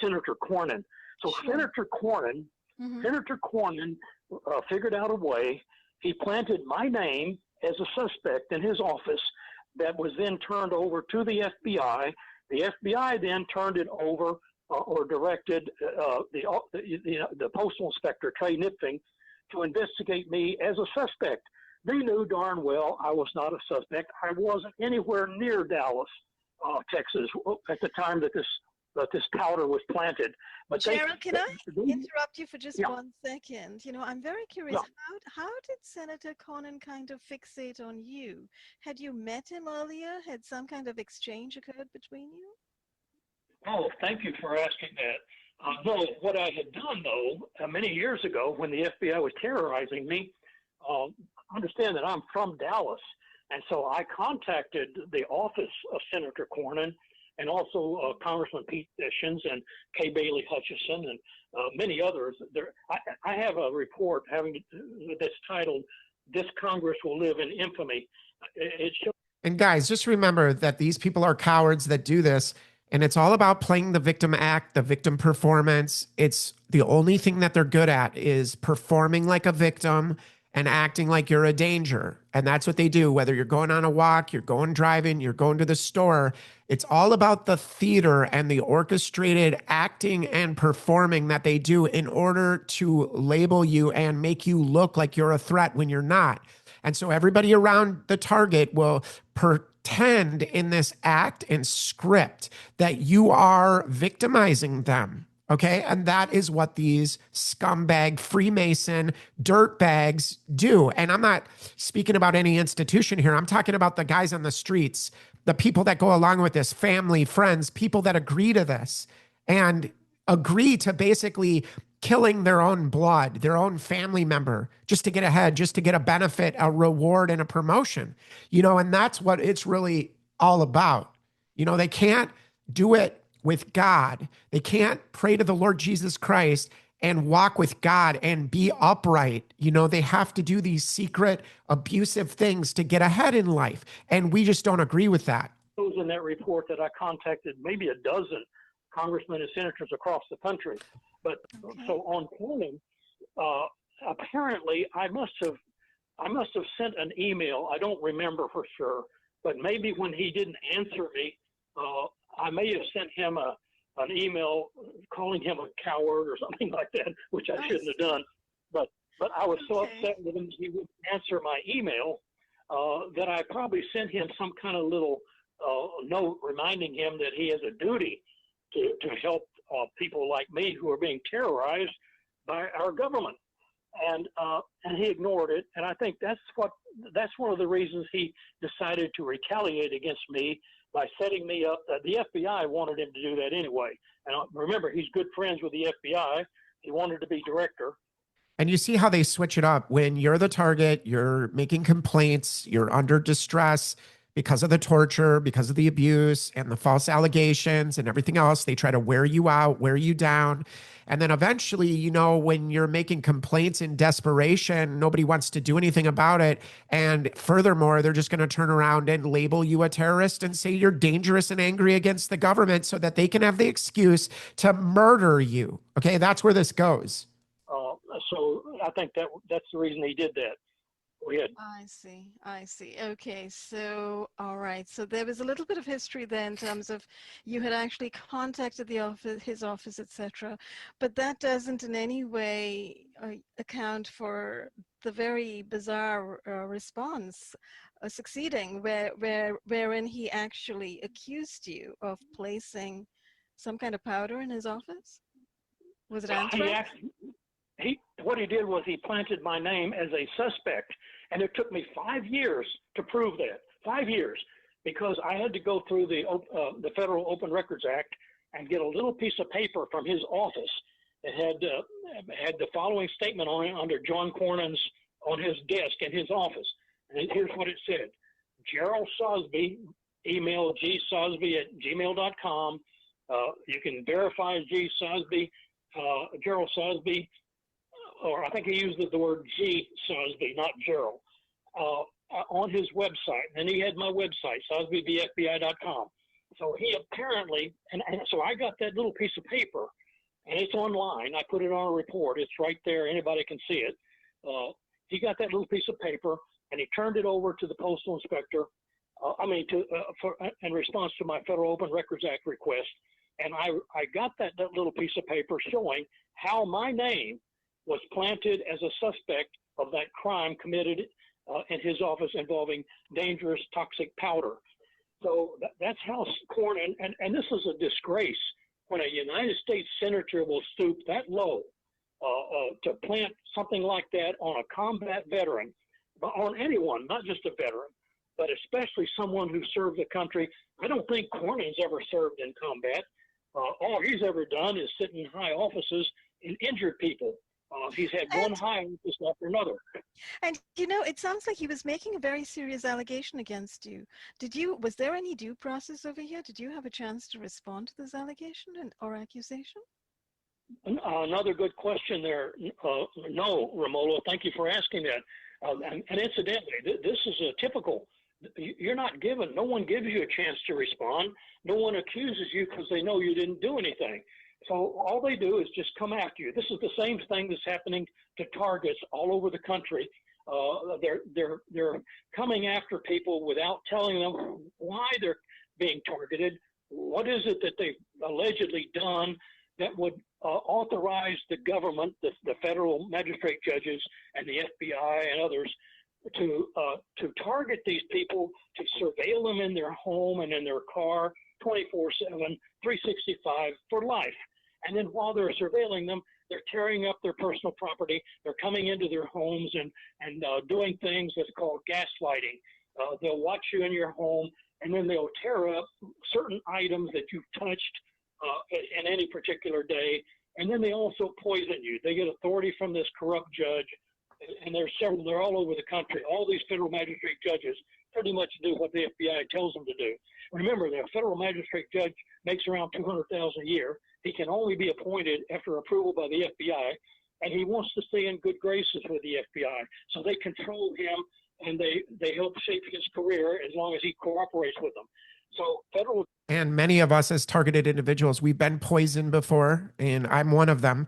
Senator Cornyn. So sure. Senator Cornyn figured out a way. He planted my name as a suspect in his office that was then turned over to the FBI. The FBI then turned it over or directed the postal inspector, Trey Nipfing, to investigate me as a suspect. They knew darn well I was not a suspect. I wasn't anywhere near Dallas, Texas, at the time that this powder was planted. But Gerald, can I interrupt you for just Yeah. 1 second? You know, I'm very curious. Yeah. How did Senator Cornyn kind of fixate on you? Had you met him earlier? Had some kind of exchange occurred between you? Oh, thank you for asking that. No, what I had done, though, many years ago when the FBI was terrorizing me, understand that I'm from Dallas. And so I contacted the office of Senator Cornyn and also Congressman Pete Sessions and Kay Bailey Hutchison and many others. I have a report that's titled, "This Congress Will Live in Infamy." It shows. And guys, just remember that these people are cowards that do this. And it's all about playing the victim act, the victim performance. It's the only thing that they're good at is performing like a victim and acting like you're a danger. And that's what they do, whether you're going on a walk, you're going driving, you're going to the store. It's all about the theater and the orchestrated acting and performing that they do in order to label you and make you look like you're a threat when you're not. And so everybody around the target will pretend in this act and script that you are victimizing them. Okay. And that is what these scumbag Freemason dirtbags do. And I'm not speaking about any institution here. I'm talking about the guys on the streets, the people that go along with this, family, friends, people that agree to this and agree to basically killing their own blood, their own family member, just to get ahead, just to get a benefit, a reward, and a promotion. And that's what it's really all about. They can't do it with God. They can't pray to the Lord Jesus Christ and walk with God and be upright. They have to do these secret, abusive things to get ahead in life. And we just don't agree with that. Those in that report that I contacted maybe a dozen congressmen and senators across the country. But so on Cornyn, apparently I must have sent an email. I don't remember for sure, but maybe when he didn't answer me, I may have sent him an email calling him a coward or something like that, which I shouldn't have done. But I was so upset with him he wouldn't answer my email that I probably sent him some kind of little note reminding him that he has a duty to help people like me who are being terrorized by our government, and he ignored it. And I think that's one of the reasons he decided to retaliate against me by setting me up. The FBI wanted him to do that anyway. And remember, he's good friends with the FBI. He wanted to be director. And you see how they switch it up. When you're the target, you're making complaints, you're under distress because of the torture, because of the abuse and the false allegations and everything else. They try to wear you out, wear you down. And then eventually, when you're making complaints in desperation, nobody wants to do anything about it. And furthermore, they're just going to turn around and label you a terrorist and say you're dangerous and angry against the government so that they can have the excuse to murder you. Okay, that's where this goes. So I think that's the reason he did that. I see. Okay, so all right. So there was a little bit of history there in terms of you had actually contacted the office, his office, etc. But that doesn't in any way account for the very bizarre response succeeding, wherein he actually accused you of placing some kind of powder in his office. Was it anthrax? What he did was he planted my name as a suspect, and it took me 5 years to prove that. 5 years, because I had to go through the Federal Open Records Act and get a little piece of paper from his office that had the following statement on it under John Cornyn's on his desk in his office. And here's what it said: Geral Sosbee, email gsosbee@gmail.com. You can verify G Sosbee, Geral Sosbee. Or I think he used the word G Sosbee, not Geral, on his website. And he had my website, sosbeebfbi.com. So he apparently, and so I got that little piece of paper, and it's online. I put it on a report. It's right there. Anybody can see it. He got that little piece of paper, and he turned it over to the postal inspector in response to my Federal Open Records Act request, and I got that little piece of paper showing how my name was planted as a suspect of that crime committed in his office involving dangerous toxic powder. So that's how Corn, and this is a disgrace when a United States senator will stoop that low to plant something like that on a combat veteran, but on anyone, not just a veteran, but especially someone who served the country. I don't think Cornyn's ever served in combat. All he's ever done is sit in high offices and injured people. He's had one high office after another. And you know, it sounds like he was making a very serious allegation against you. Was there any due process over here? Did you have a chance to respond to this allegation or accusation? Another good question there. No, Romola, thank you for asking that. And incidentally, this is a typical, you're not given, no one gives you a chance to respond. No one accuses you because they know you didn't do anything. So all they do is just come after you. This is the same thing that's happening to targets all over the country. They're coming after people without telling them why they're being targeted. What is it that they've allegedly done that would authorize the government, the federal magistrate judges and the FBI and others to target these people, to surveil them in their home and in their car 24/7, 365 for life. And then while they're surveilling them, they're tearing up their personal property. They're coming into their homes and doing things that's called gaslighting. They'll watch you in your home, and then they'll tear up certain items that you've touched in any particular day. And then they also poison you. They get authority from this corrupt judge, and there's several. They're all over the country. All these federal magistrate judges pretty much do what the FBI tells them to do. Remember, the federal magistrate judge makes around $200,000 a year. He can only be appointed after approval by the FBI, and he wants to stay in good graces with the FBI. So they control him, and they help shape his career as long as he cooperates with them. So federal. And many of us as targeted individuals, we've been poisoned before, and I'm one of them.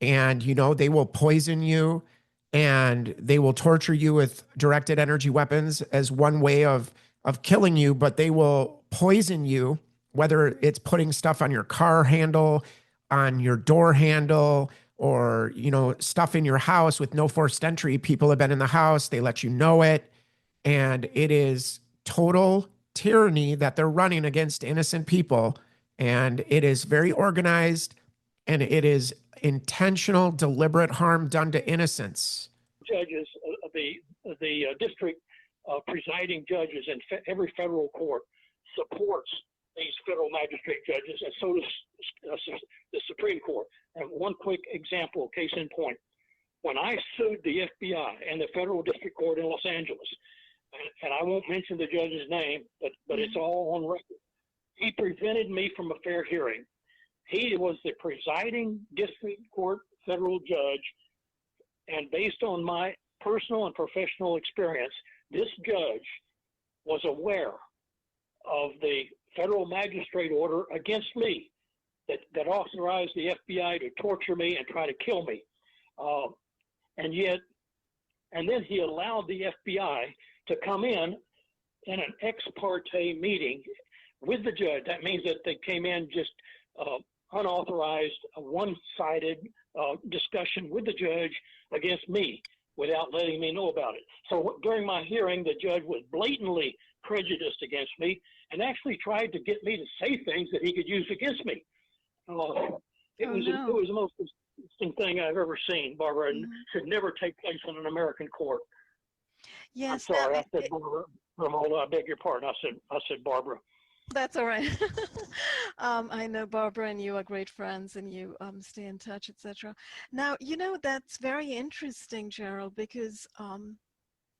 And, you know, they will poison you and they will torture you with directed energy weapons as one way of killing you, but they will poison you, whether it's putting stuff on your car handle, on your door handle, or, you know, stuff in your house with no forced entry. People have been in the house, they let you know it. And it is total tyranny that they're running against innocent people. And it is very organized, and it is intentional, deliberate harm done to innocents. Judges, the district presiding judges in every federal court supports these federal magistrate judges, and so does the Supreme Court. And one quick example, case in point, when I sued the FBI and the federal district court in Los Angeles, and I won't mention the judge's name, but it's all on record, he prevented me from a fair hearing. He was the presiding district court federal judge, and based on my personal and professional experience, this judge was aware of the federal magistrate order against me that authorized the FBI to torture me and try to kill me. And then he allowed the FBI to come in an ex parte meeting with the judge. That means that they came in just unauthorized, one-sided discussion with the judge against me without letting me know about it. So during my hearing, the judge was blatantly prejudiced against me and actually tried to get me to say things that he could use against me. It was the most interesting thing I've ever seen, Barbara, and should never take place in an American court. Yes, I'm sorry, I said Barbara. Romola, I beg your pardon. I said Barbara. That's all right. I know Barbara and you are great friends, and you stay in touch, etc. Now, you know, that's very interesting, Gerald, because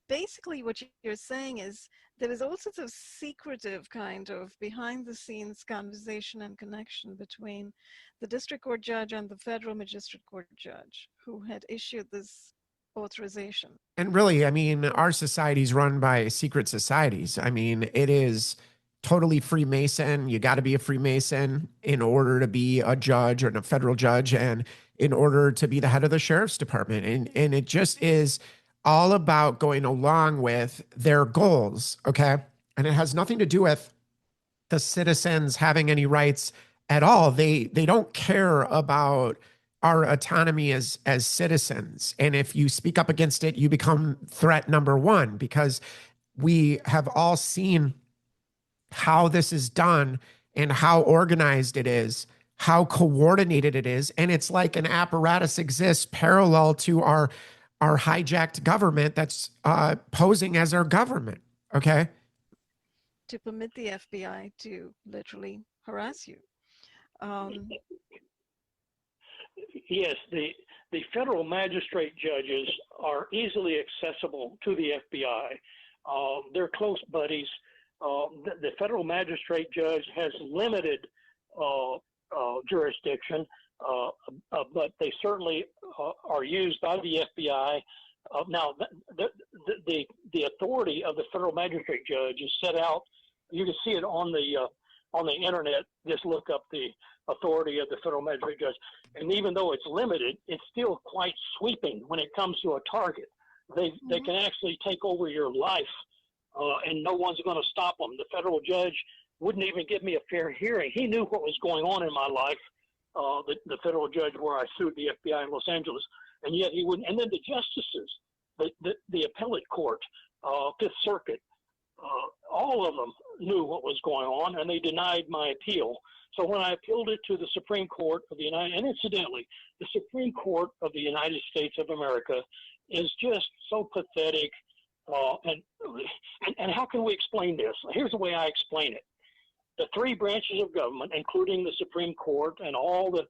basically what you're saying is there was all sorts of secretive kind of behind the scenes conversation and connection between the district court judge and the federal magistrate court judge who had issued this authorization. And really, I mean, our society's run by secret societies. I mean, it is totally Freemason. You got to be a Freemason in order to be a judge or a federal judge, and in order to be the head of the sheriff's department. And it just is all about going along with their goals. Okay. And it has nothing to do with the citizens having any rights at all. They don't care about our autonomy as citizens. And if you speak up against it, you become threat number one, because we have all seen how this is done and how organized it is, how coordinated it is. And it's like an apparatus exists parallel to our hijacked government that's posing as our government. Okay. To permit the FBI to literally harass you. Yes, the federal magistrate judges are easily accessible to the FBI. They're close buddies. The federal magistrate judge has limited jurisdiction, but they certainly are used by the FBI. Now, the authority of the federal magistrate judge is set out. You can see it on the internet. Just look up the authority of the federal magistrate judge. And even though it's limited, it's still quite sweeping when it comes to a target. They can actually take over your life, and no one's going to stop them. The federal judge wouldn't even give me a fair hearing. He knew what was going on in my life, the federal judge where I sued the FBI in Los Angeles, and yet he wouldn't. And then the justices, the appellate court, Fifth Circuit, all of them knew what was going on, and they denied my appeal. So when I appealed it to the Supreme Court of the United, and incidentally, the Supreme Court of the United States of America is just so pathetic. And how can we explain this? Here's the way I explain it. The three branches of government, including the Supreme Court and all the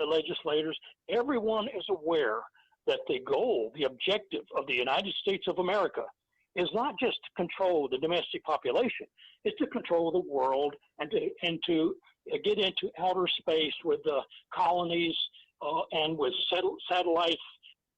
legislators, everyone is aware that the goal, the objective of the United States of America is not just to control the domestic population, it's to control the world and to get into outer space with the colonies and with satellites.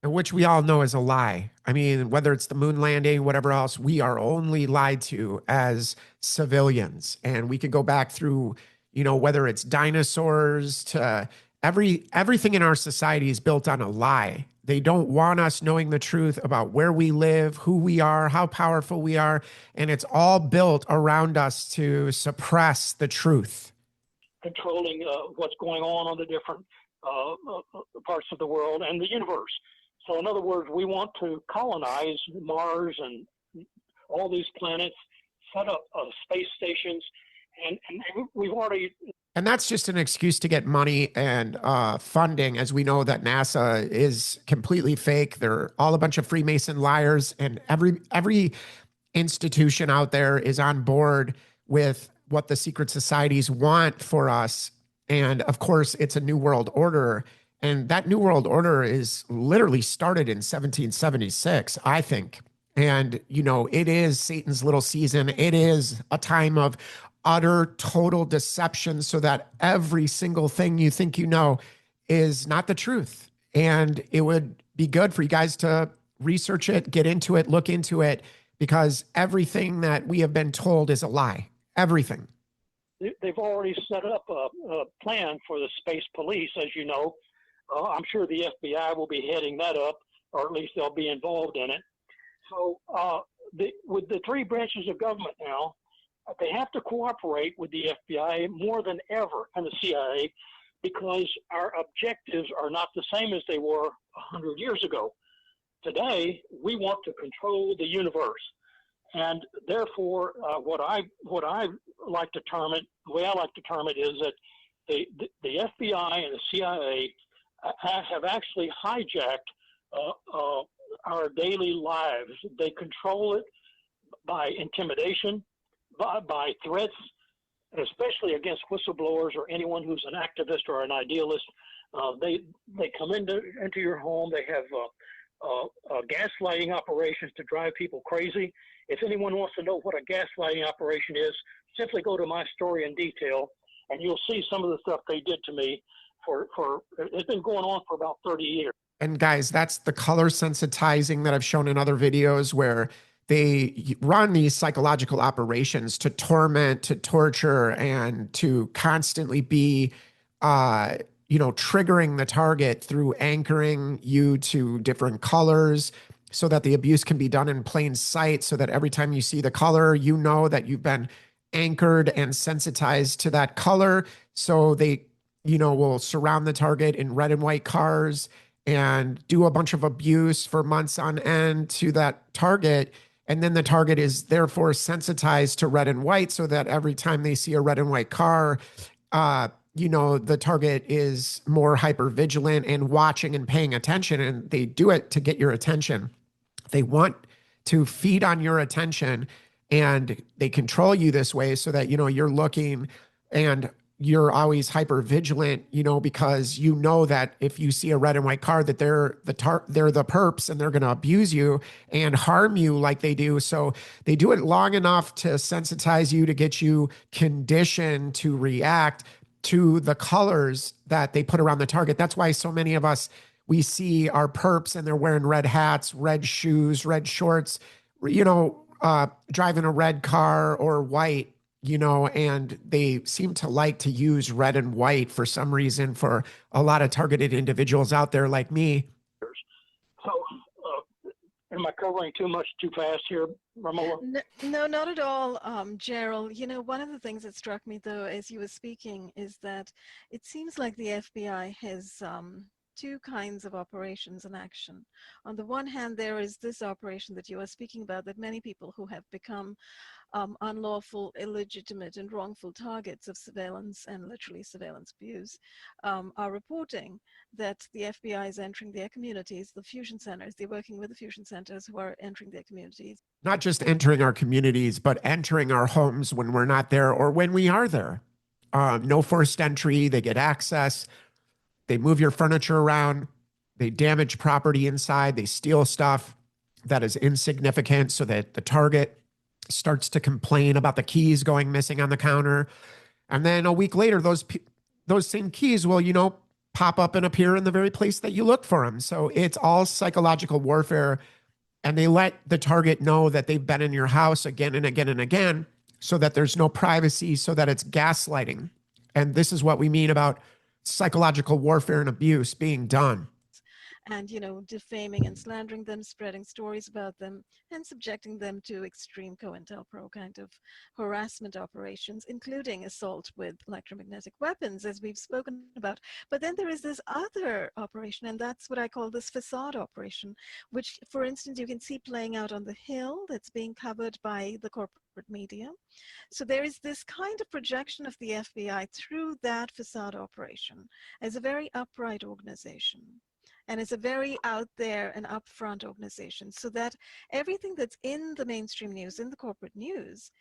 Which we all know is a lie. I mean, whether it's the moon landing, whatever else, we are only lied to as civilians. And we could go back through, whether it's dinosaurs to everything in our society is built on a lie. They don't want us knowing the truth about where we live, who we are, how powerful we are. And it's all built around us to suppress the truth. Controlling what's going on the different parts of the world and the universe. So in other words, we want to colonize Mars and all these planets, set up space stations, and we've already... And that's just an excuse to get money and funding, as we know that NASA is completely fake. They're all a bunch of Freemason liars, and every institution out there is on board with what the secret societies want for us. And of course, it's a new world order. And that new world order is literally started in 1776, I think. And, it is Satan's little season. It is a time of utter total deception, so that every single thing you think you know is not the truth. And it would be good for you guys to research it, get into it, look into it, because everything that we have been told is a lie. Everything. They've already set up a plan for the space police, as you know. I'm sure the FBI will be heading that up, or at least they'll be involved in it. So with the three branches of government now, they have to cooperate with the FBI more than ever, and the CIA, because our objectives are not the same as they were 100 years ago. Today, we want to control the universe. And therefore, what I like to term it, the way I like to term it is that the FBI and the CIA have actually hijacked our daily lives. They control it by intimidation, by threats, especially against whistleblowers or anyone who's an activist or an idealist. They come into your home. They have gaslighting operations to drive people crazy. If anyone wants to know what a gaslighting operation is, simply go to my story in detail, and you'll see some of the stuff they did to me. It's been going on for about 30 years. And guys, that's the color sensitizing that I've shown in other videos, where they run these psychological operations to torment, to torture, and to constantly be, triggering the target through anchoring you to different colors, so that the abuse can be done in plain sight, so that every time you see the color, you know that you've been anchored and sensitized to that color. So they, will surround the target in red and white cars and do a bunch of abuse for months on end to that target. And then the target is therefore sensitized to red and white, so that every time they see a red and white car, the target is more hyper vigilant and watching and paying attention. And they do it to get your attention. They want to feed on your attention, and they control you this way so that, you're looking and you're always hyper vigilant, because you know that if you see a red and white car, that they're the perps, and they're going to abuse you and harm you like they do. So they do it long enough to sensitize you, to get you conditioned to react to the colors that they put around the target. That's why so many of us, we see our perps and they're wearing red hats, red shoes, red shorts, driving a red car or white, and they seem to like to use red and white for some reason for a lot of targeted individuals out there like me. So, am I covering too much too fast here, Romola? No, not at all, Gerald. One of the things that struck me, though, as you were speaking, is that it seems like the FBI has two kinds of operations in action. On the one hand, there is this operation that you are speaking about, that many people who have become unlawful, illegitimate, and wrongful targets of surveillance and literally surveillance abuse are reporting that the FBI is entering their communities, the fusion centers. They're working with the fusion centers who are entering their communities. Not just entering our communities, but entering our homes when we're not there or when we are there. No forced entry. They get access. They move your furniture around. They damage property inside. They steal stuff that is insignificant, so that the target starts to complain about the keys going missing on the counter. And then a week later, those same keys will, pop up and appear in the very place that you look for them. So it's all psychological warfare. And they let the target know that they've been in your house again and again and again, so that there's no privacy, so that it's gaslighting. And this is what we mean about psychological warfare and abuse being done. And, defaming and slandering them, spreading stories about them, and subjecting them to extreme COINTELPRO kind of harassment operations, including assault with electromagnetic weapons, as we've spoken about. But then there is this other operation, and that's what I call this facade operation, which, for instance, you can see playing out on the Hill, that's being covered by the corporate media. So there is this kind of projection of the FBI through that facade operation as a very upright organization. And it's a very out there and upfront organization, so that everything that's in the mainstream news, in the corporate news,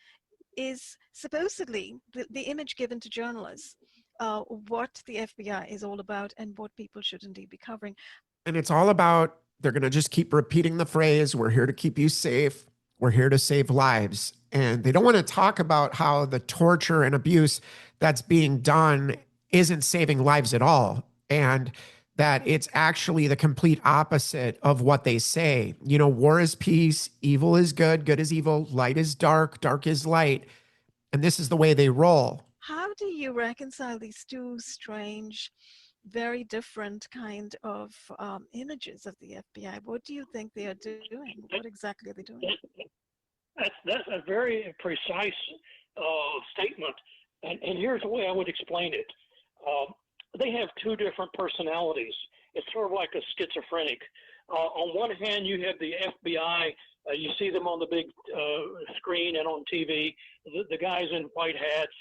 is supposedly the image given to journalists, what the FBI is all about and what people should indeed be covering. And it's all about, they're going to just keep repeating the phrase, we're here to keep you safe. We're here to save lives. And they don't want to talk about how the torture and abuse that's being done isn't saving lives at all. And that it's actually the complete opposite of what they say. War is peace, evil is good, good is evil, light is dark, dark is light. And this is the way they roll. How do you reconcile these two strange, very different kind of images of the FBI? What do you think they are doing? What exactly are they doing? That's a very precise statement. And here's the way I would explain it. They have two different personalities. It's sort of like a schizophrenic. On one hand, you have the FBI. You see them on the big screen and on TV. The guys in white hats,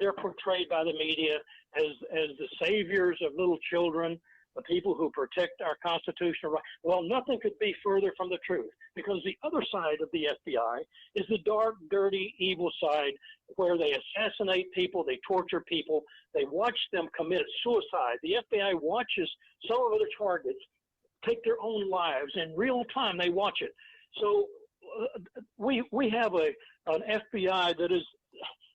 they're portrayed by the media as the saviors of little children, the people who protect our constitutional rights. Well, nothing could be further from the truth, because the other side of the FBI is the dark, dirty, evil side, where they assassinate people, they torture people, they watch them commit suicide. The FBI watches some of the targets take their own lives in real time. They watch it. So we have an FBI that is,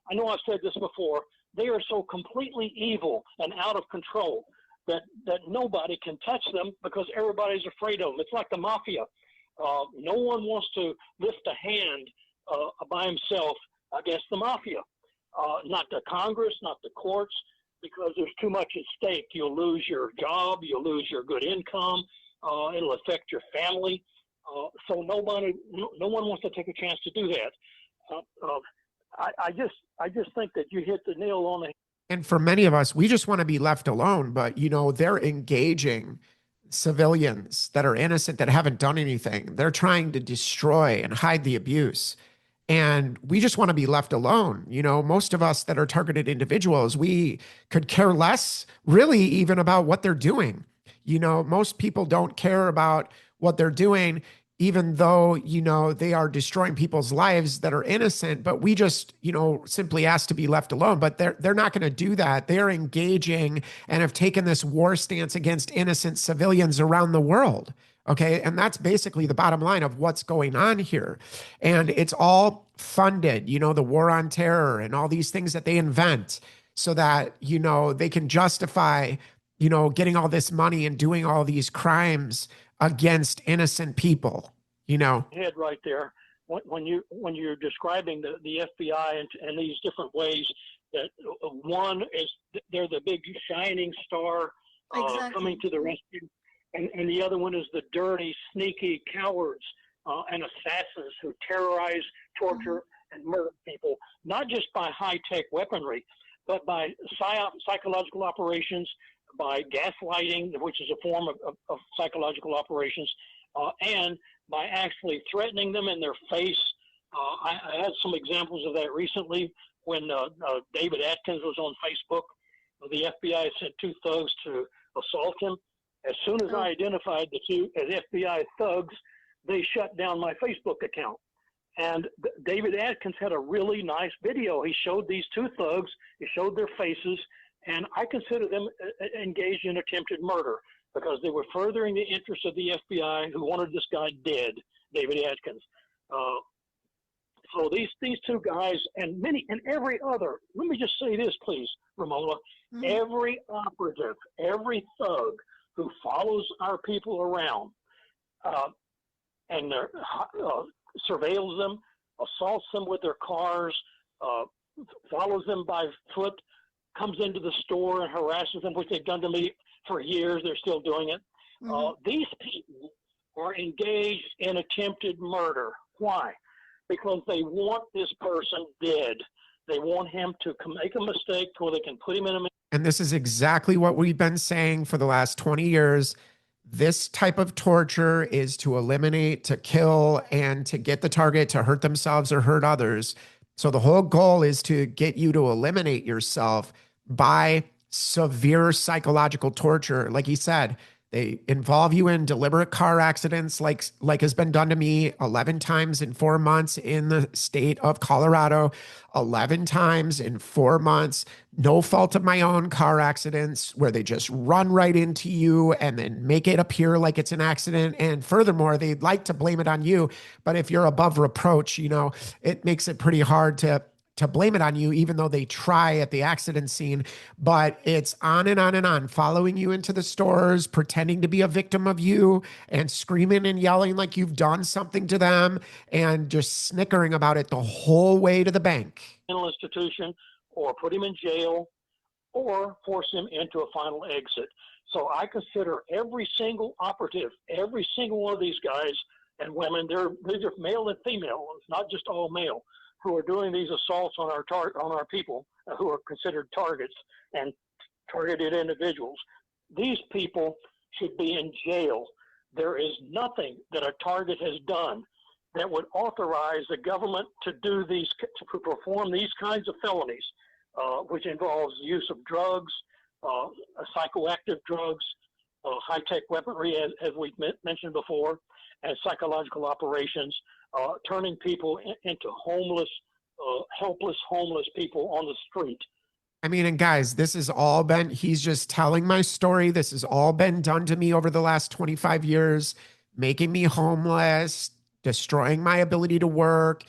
I know I've said this before, they are so completely evil and out of control that nobody can touch them because everybody's afraid of them. It's like the mafia. No one wants to lift a hand by himself against the mafia. Not the Congress, not the courts, because there's too much at stake. You'll lose your job, you'll lose your good income, it'll affect your family. So no one wants to take a chance to do that. I just think that you hit the nail on the. And for many of us, we just want to be left alone. But, they're engaging civilians that are innocent, that haven't done anything. They're trying to destroy and hide the abuse. And we just want to be left alone. Most of us that are targeted individuals, we could care less, really, even about what they're doing. Most people don't care about what they're doing, even though, they are destroying people's lives that are innocent. But we just, simply ask to be left alone. But they're not going to do that. They're engaging and have taken this war stance against innocent civilians around the world. Okay. And that's basically the bottom line of what's going on here. And it's all funded, the war on terror and all these things that they invent so that, they can justify, getting all this money and doing all these crimes against innocent people, Head right there. When you're describing the FBI and these different ways that one is they're the big shining star Exactly. coming to the rescue. And the other one is the dirty, sneaky cowards and assassins who terrorize, torture, and murder people, not just by high-tech weaponry, but by psychological operations, by gaslighting, which is a form of psychological operations, and by actually threatening them in their face. I had some examples of that recently when David Atkins was on Facebook. The FBI sent 2 thugs to assault him. As soon as I identified the 2 as FBI thugs, they shut down my Facebook account. And David Atkins had a really nice video. He showed these 2 thugs, he showed their faces, and I consider them engaged in attempted murder because they were furthering the interests of the FBI who wanted this guy dead, David Atkins. So these 2 guys and every other, let me just say this, please, Romola, every operative, every thug who follows our people around and surveils them, assaults them with their cars, follows them by foot, comes into the store and harasses them, which they've done to me for years. They're still doing it. These people are engaged in attempted murder. Why? Because they want this person dead. They want him to make a mistake where they can put him in a. And this is exactly what we've been saying for the last 20 years. This type of torture is to eliminate, to kill, and to get the target to hurt themselves or hurt others. So the whole goal is to get you to eliminate yourself by severe psychological torture. Like he said, they involve you in deliberate car accidents, like has been done to me 11 times in 4 months in the state of Colorado, 11 times in 4 months, no fault of my own car accidents where they just run right into you and then make it appear like it's an accident. And furthermore, they'd like to blame it on you. But if you're above reproach, it makes it pretty hard to blame it on you, even though they try at the accident scene. But it's on and on and on, following you into the stores, pretending to be a victim of you and screaming and yelling like you've done something to them and just snickering about it the whole way to the bank. Institution, or put him in jail, or force him into a final exit. So I consider every single operative, every single one of these guys and women, these are male and female, it's not just all male, who are doing these assaults on our people who are considered targets and targeted individuals. These people should be in jail. There is nothing that a target has done that would authorize the government to perform these kinds of felonies, which involves use of drugs, psychoactive drugs, high-tech weaponry, as we mentioned before, and psychological operations, turning people into homeless, helpless homeless people on the street. I mean, and guys, he's just telling my story. This has all been done to me over the last 25 years, making me homeless, destroying my ability to work,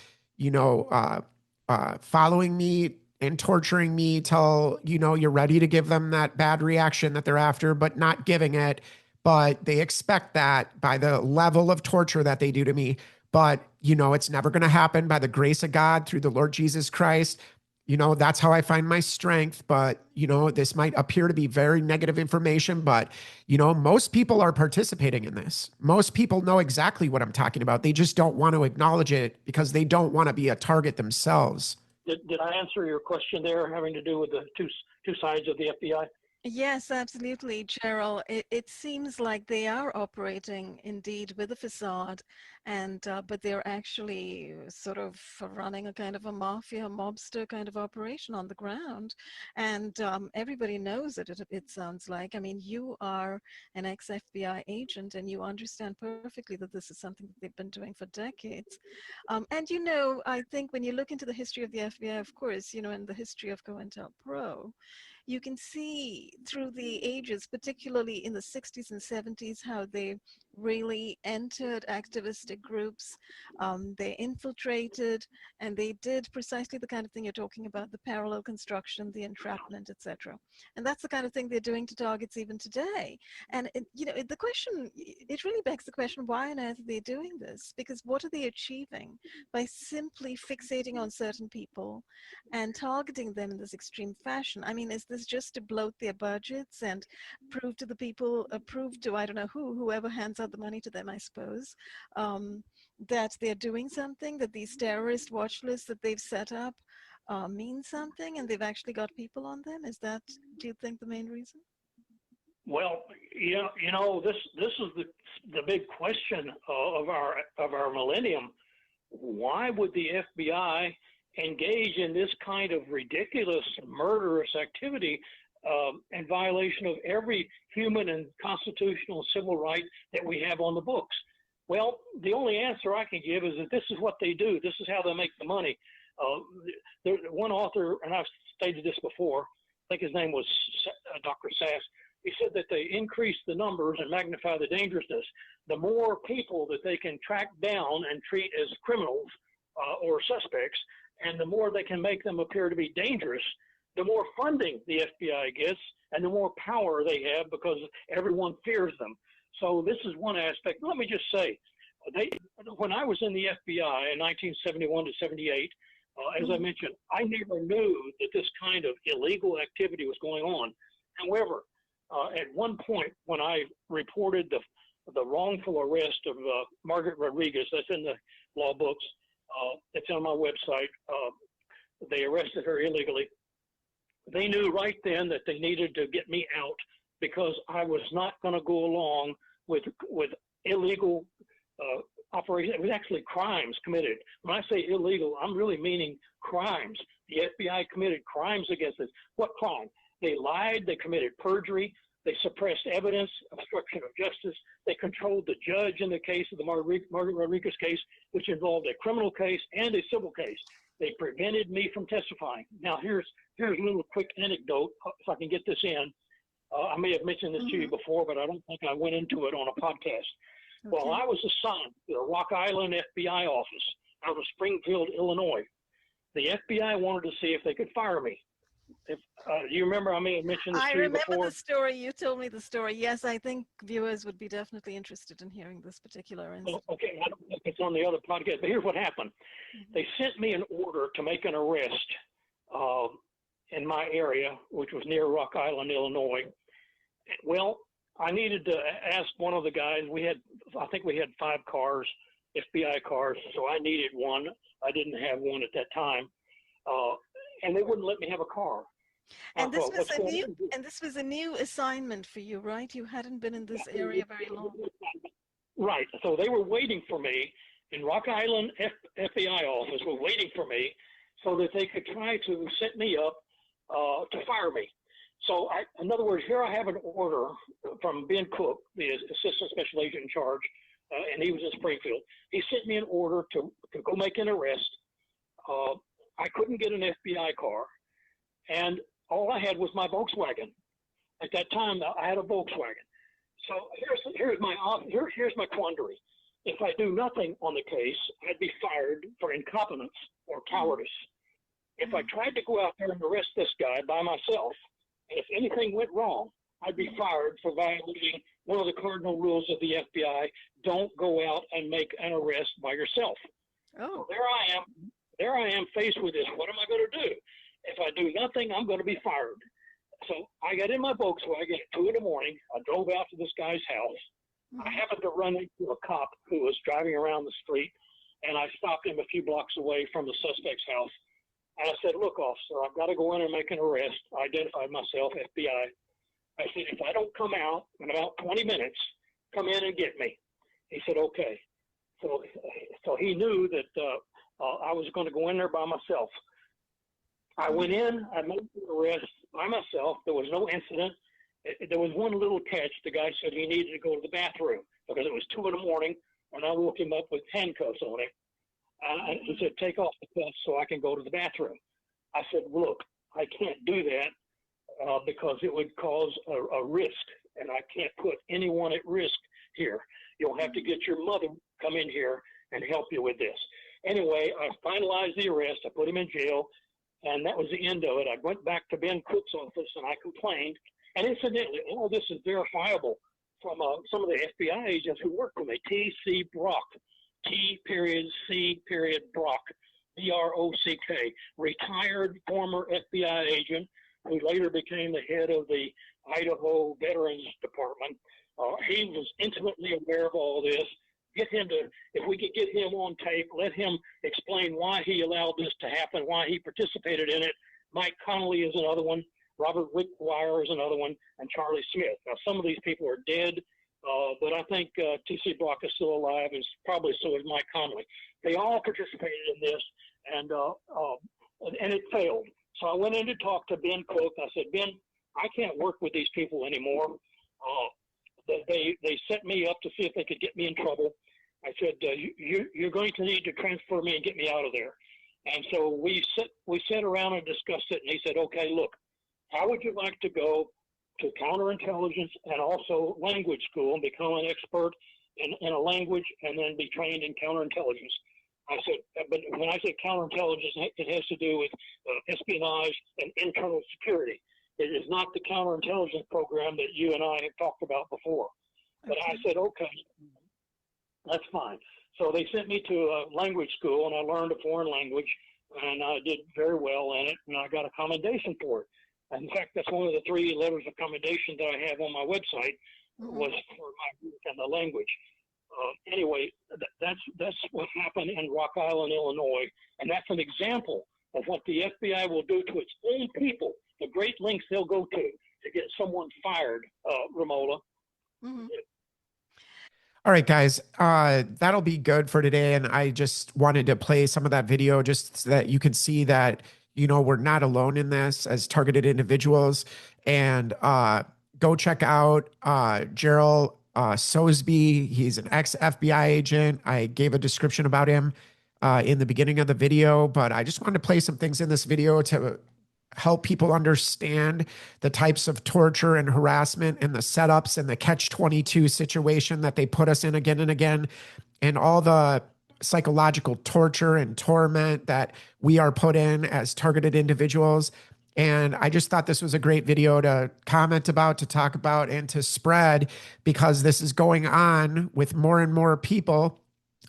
following me and torturing me till, you're ready to give them that bad reaction that they're after, but not giving it. But they expect that by the level of torture that they do to me. But, it's never going to happen by the grace of God through the Lord Jesus Christ. That's how I find my strength. But, this might appear to be very negative information, but, most people are participating in this. Most people know exactly what I'm talking about. They just don't want to acknowledge it because they don't want to be a target themselves. Did I answer your question there, having to do with the two sides of the FBI? Yes, absolutely, Gerald. It seems like they are operating indeed with a facade, and but they're actually sort of running a kind of a mafia, mobster kind of operation on the ground, and everybody knows it. It sounds like. I mean, you are an ex-FBI agent, and you understand perfectly that this is something that they've been doing for decades. And I think when you look into the history of the FBI, of course, and the history of COINTELPRO, you can see through the ages, particularly in the 60s and 70s, how they really entered activistic groups. They infiltrated, and they did precisely the kind of thing you're talking about, the parallel construction, the entrapment, etc. And that's the kind of thing they're doing to targets even today. And the question, it really begs the question, why on earth are they doing this? Because what are they achieving by simply fixating on certain people and targeting them in this extreme fashion? I mean, is this just to bloat their budgets and prove to the people, prove to, I don't know whoever hands out the money to them, I suppose, that they're doing something, that these terrorist watch lists that they've set up mean something, and they've actually got people on them? Is that, do you think, the main reason? Well, this is the big question of our millennium. Why would the FBI engage in this kind of ridiculous, murderous activity in violation of every human and constitutional and civil right that we have on the books? Well, the only answer I can give is that this is what they do. This is how they make the money. One author, and I've stated this before, I think his name was Dr. Sass, he said that they increase the numbers and magnify the dangerousness. The more people that they can track down and treat as criminals or suspects, and the more they can make them appear to be dangerous, the more funding the FBI gets and the more power they have because everyone fears them. So this is one aspect. Let me just say, when I was in the FBI in 1971 to 78, as I mentioned, I never knew that this kind of illegal activity was going on. However, at one point when I reported the wrongful arrest of Margaret Rodriguez, that's in the law books, it's on my website, they arrested her illegally. They knew right then that they needed to get me out because I was not going to go along with illegal operations. It was actually crimes committed. When I say illegal, I'm really meaning crimes. The FBI committed crimes against us. What crime? They lied. They committed perjury. They suppressed evidence, obstruction of justice. They controlled the judge in the case of the Margaret Rodriguez case, which involved a criminal case and a civil case. They prevented me from testifying. Now, here's a little quick anecdote, if I can get this in. I may have mentioned this to you before, but I don't think I went into it on a podcast. Okay. Well, I was assigned to the Rock Island FBI office out of Springfield, Illinois. The FBI wanted to see if they could fire me. Do you remember I may have mentioned this to you before? I remember the story. You told me the story. Yes, I think viewers would be definitely interested in hearing this particular incident. Okay, I don't know if it's on the other podcast, but here's what happened. They sent me an order to make an arrest in my area, which was near Rock Island, Illinois. Well, I needed to ask one of the guys. I think we had 5 cars, FBI cars, so I needed one. I didn't have one at that time. And they wouldn't let me have a car. And this was a new assignment for you, right? You hadn't been in this area very long. Right. So they were waiting for me in Rock Island FBI office. Were waiting for me so that they could try to set me up to fire me. So, in other words, here I have an order from Ben Cook, the assistant special agent in charge, and he was in Springfield. He sent me an order to go make an arrest. I couldn't get an FBI car, and all I had was my Volkswagen. At that time, I had a Volkswagen. So here's my quandary. If I do nothing on the case, I'd be fired for incompetence or cowardice. If I tried to go out there and arrest this guy by myself, and if anything went wrong, I'd be fired for violating one of the cardinal rules of the FBI: don't go out and make an arrest by yourself. Oh. So there I am faced with this. What am I going to do? If I do nothing, I'm going to be fired. So I got in my Volkswagen at 2 in the morning. I drove out to this guy's house. I happened to run into a cop who was driving around the street, and I stopped him a few blocks away from the suspect's house. And I said, look, officer, I've got to go in and make an arrest. I identified myself, FBI. I said, if I don't come out in about 20 minutes, come in and get me. He said, okay. So he knew that I was going to go in there by myself. I went in, I made the arrest by myself. There was no incident. There was one little catch. The guy said he needed to go to the bathroom because it was 2 in the morning, and I woke him up with handcuffs on him. He said, take off the cuffs so I can go to the bathroom. I said, look, I can't do that because it would cause a risk, and I can't put anyone at risk here. You'll have to get your mother to come in here and help you with this. Anyway, I finalized the arrest. I put him in jail, and that was the end of it. I went back to Ben Cook's office, and I complained. And incidentally, all this is verifiable from some of the FBI agents who work for me. T.C. Brock, T.C. Brock, B-R-O-C-K, retired former FBI agent who later became the head of the Idaho Veterans Department. He was intimately aware of all this. Get him to, if we could get him on tape, let him explain why he allowed this to happen, why he participated in it. Mike Connolly is another one. Robert Wickwire is another one, and Charlie Smith. Now, some of these people are dead, but I think T.C. Brock is still alive, and probably so is Mike Connolly. They all participated in this, and it failed. So I went in to talk to Ben Cook. I said, Ben, I can't work with these people anymore. They set me up to see if they could get me in trouble. I said, you're going to need to transfer me and get me out of there. And so we sat around and discussed it, and he said, okay, look, how would you like to go to counterintelligence and also language school and become an expert in a language and then be trained in counterintelligence? I said, but when I say counterintelligence, it has to do with espionage and internal security. It is not the counterintelligence program that you and I have talked about before. But I said, okay, that's fine. So they sent me to a language school, and I learned a foreign language, and I did very well in it, and I got a commendation for it. In fact, that's one of the 3 letters of commendation that I have on my website was for my work in the language. Anyway, that's what happened in Rock Island, Illinois, and that's an example of what the FBI will do to its own people, the great lengths they'll go to get someone fired, Romola. Mm-hmm. All right, guys, that'll be good for today. And I just wanted to play some of that video just so that you can see that, you know, we're not alone in this as targeted individuals. And go check out Geral Sosbee. He's an ex-FBI agent. I gave a description about him in the beginning of the video, but I just wanted to play some things in this video to help people understand the types of torture and harassment and the setups and the catch-22 situation that they put us in again and again, and all the psychological torture and torment that we are put in as targeted individuals. And I just thought this was a great video to comment about, to talk about, and to spread, because this is going on with more and more people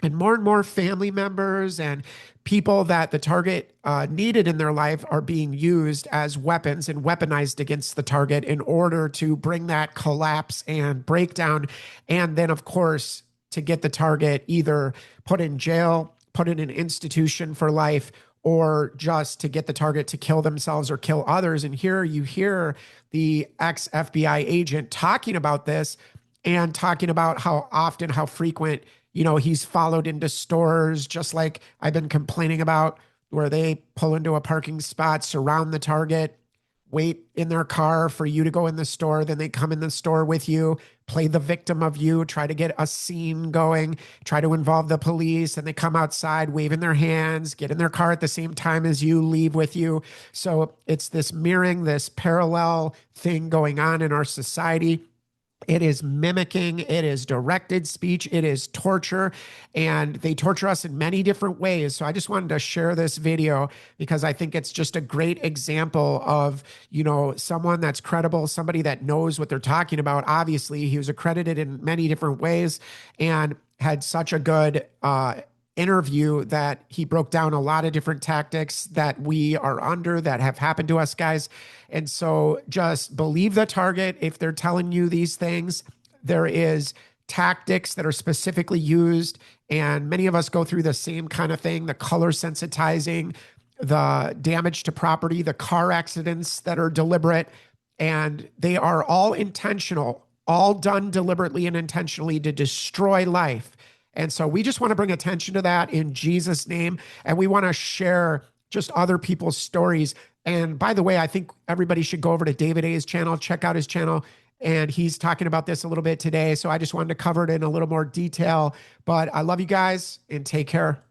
and more family members and people that the target needed in their life are being used as weapons and weaponized against the target in order to bring that collapse and breakdown. And then, of course, to get the target either put in jail, put in an institution for life, or just to get the target to kill themselves or kill others. And here you hear the ex-FBI agent talking about this and talking about how often, how frequent, you know, he's followed into stores, just like I've been complaining about, where they pull into a parking spot, surround the target, wait in their car for you to go in the store. Then they come in the store with you, play the victim of you, try to get a scene going, try to involve the police, and they come outside waving their hands, get in their car at the same time as you, leave with you. So it's this mirroring, this parallel thing going on in our society. It is mimicking, it is directed speech, it is torture, and they torture us in many different ways. So I just wanted to share this video because I think it's just a great example of, you know, someone that's credible, somebody that knows what they're talking about. Obviously, he was accredited in many different ways and had such a good interview that he broke down a lot of different tactics that we are under that have happened to us, guys. And so just believe the target. If they're telling you these things, there is tactics that are specifically used. And many of us go through the same kind of thing, the color sensitizing, the damage to property, the car accidents that are deliberate, and they are all intentional, all done deliberately and intentionally to destroy life. And so we just want to bring attention to that in Jesus' name. And we want to share just other people's stories. And by the way, I think everybody should go over to David A's channel, check out his channel. And he's talking about this a little bit today. So I just wanted to cover it in a little more detail. But I love you guys and take care.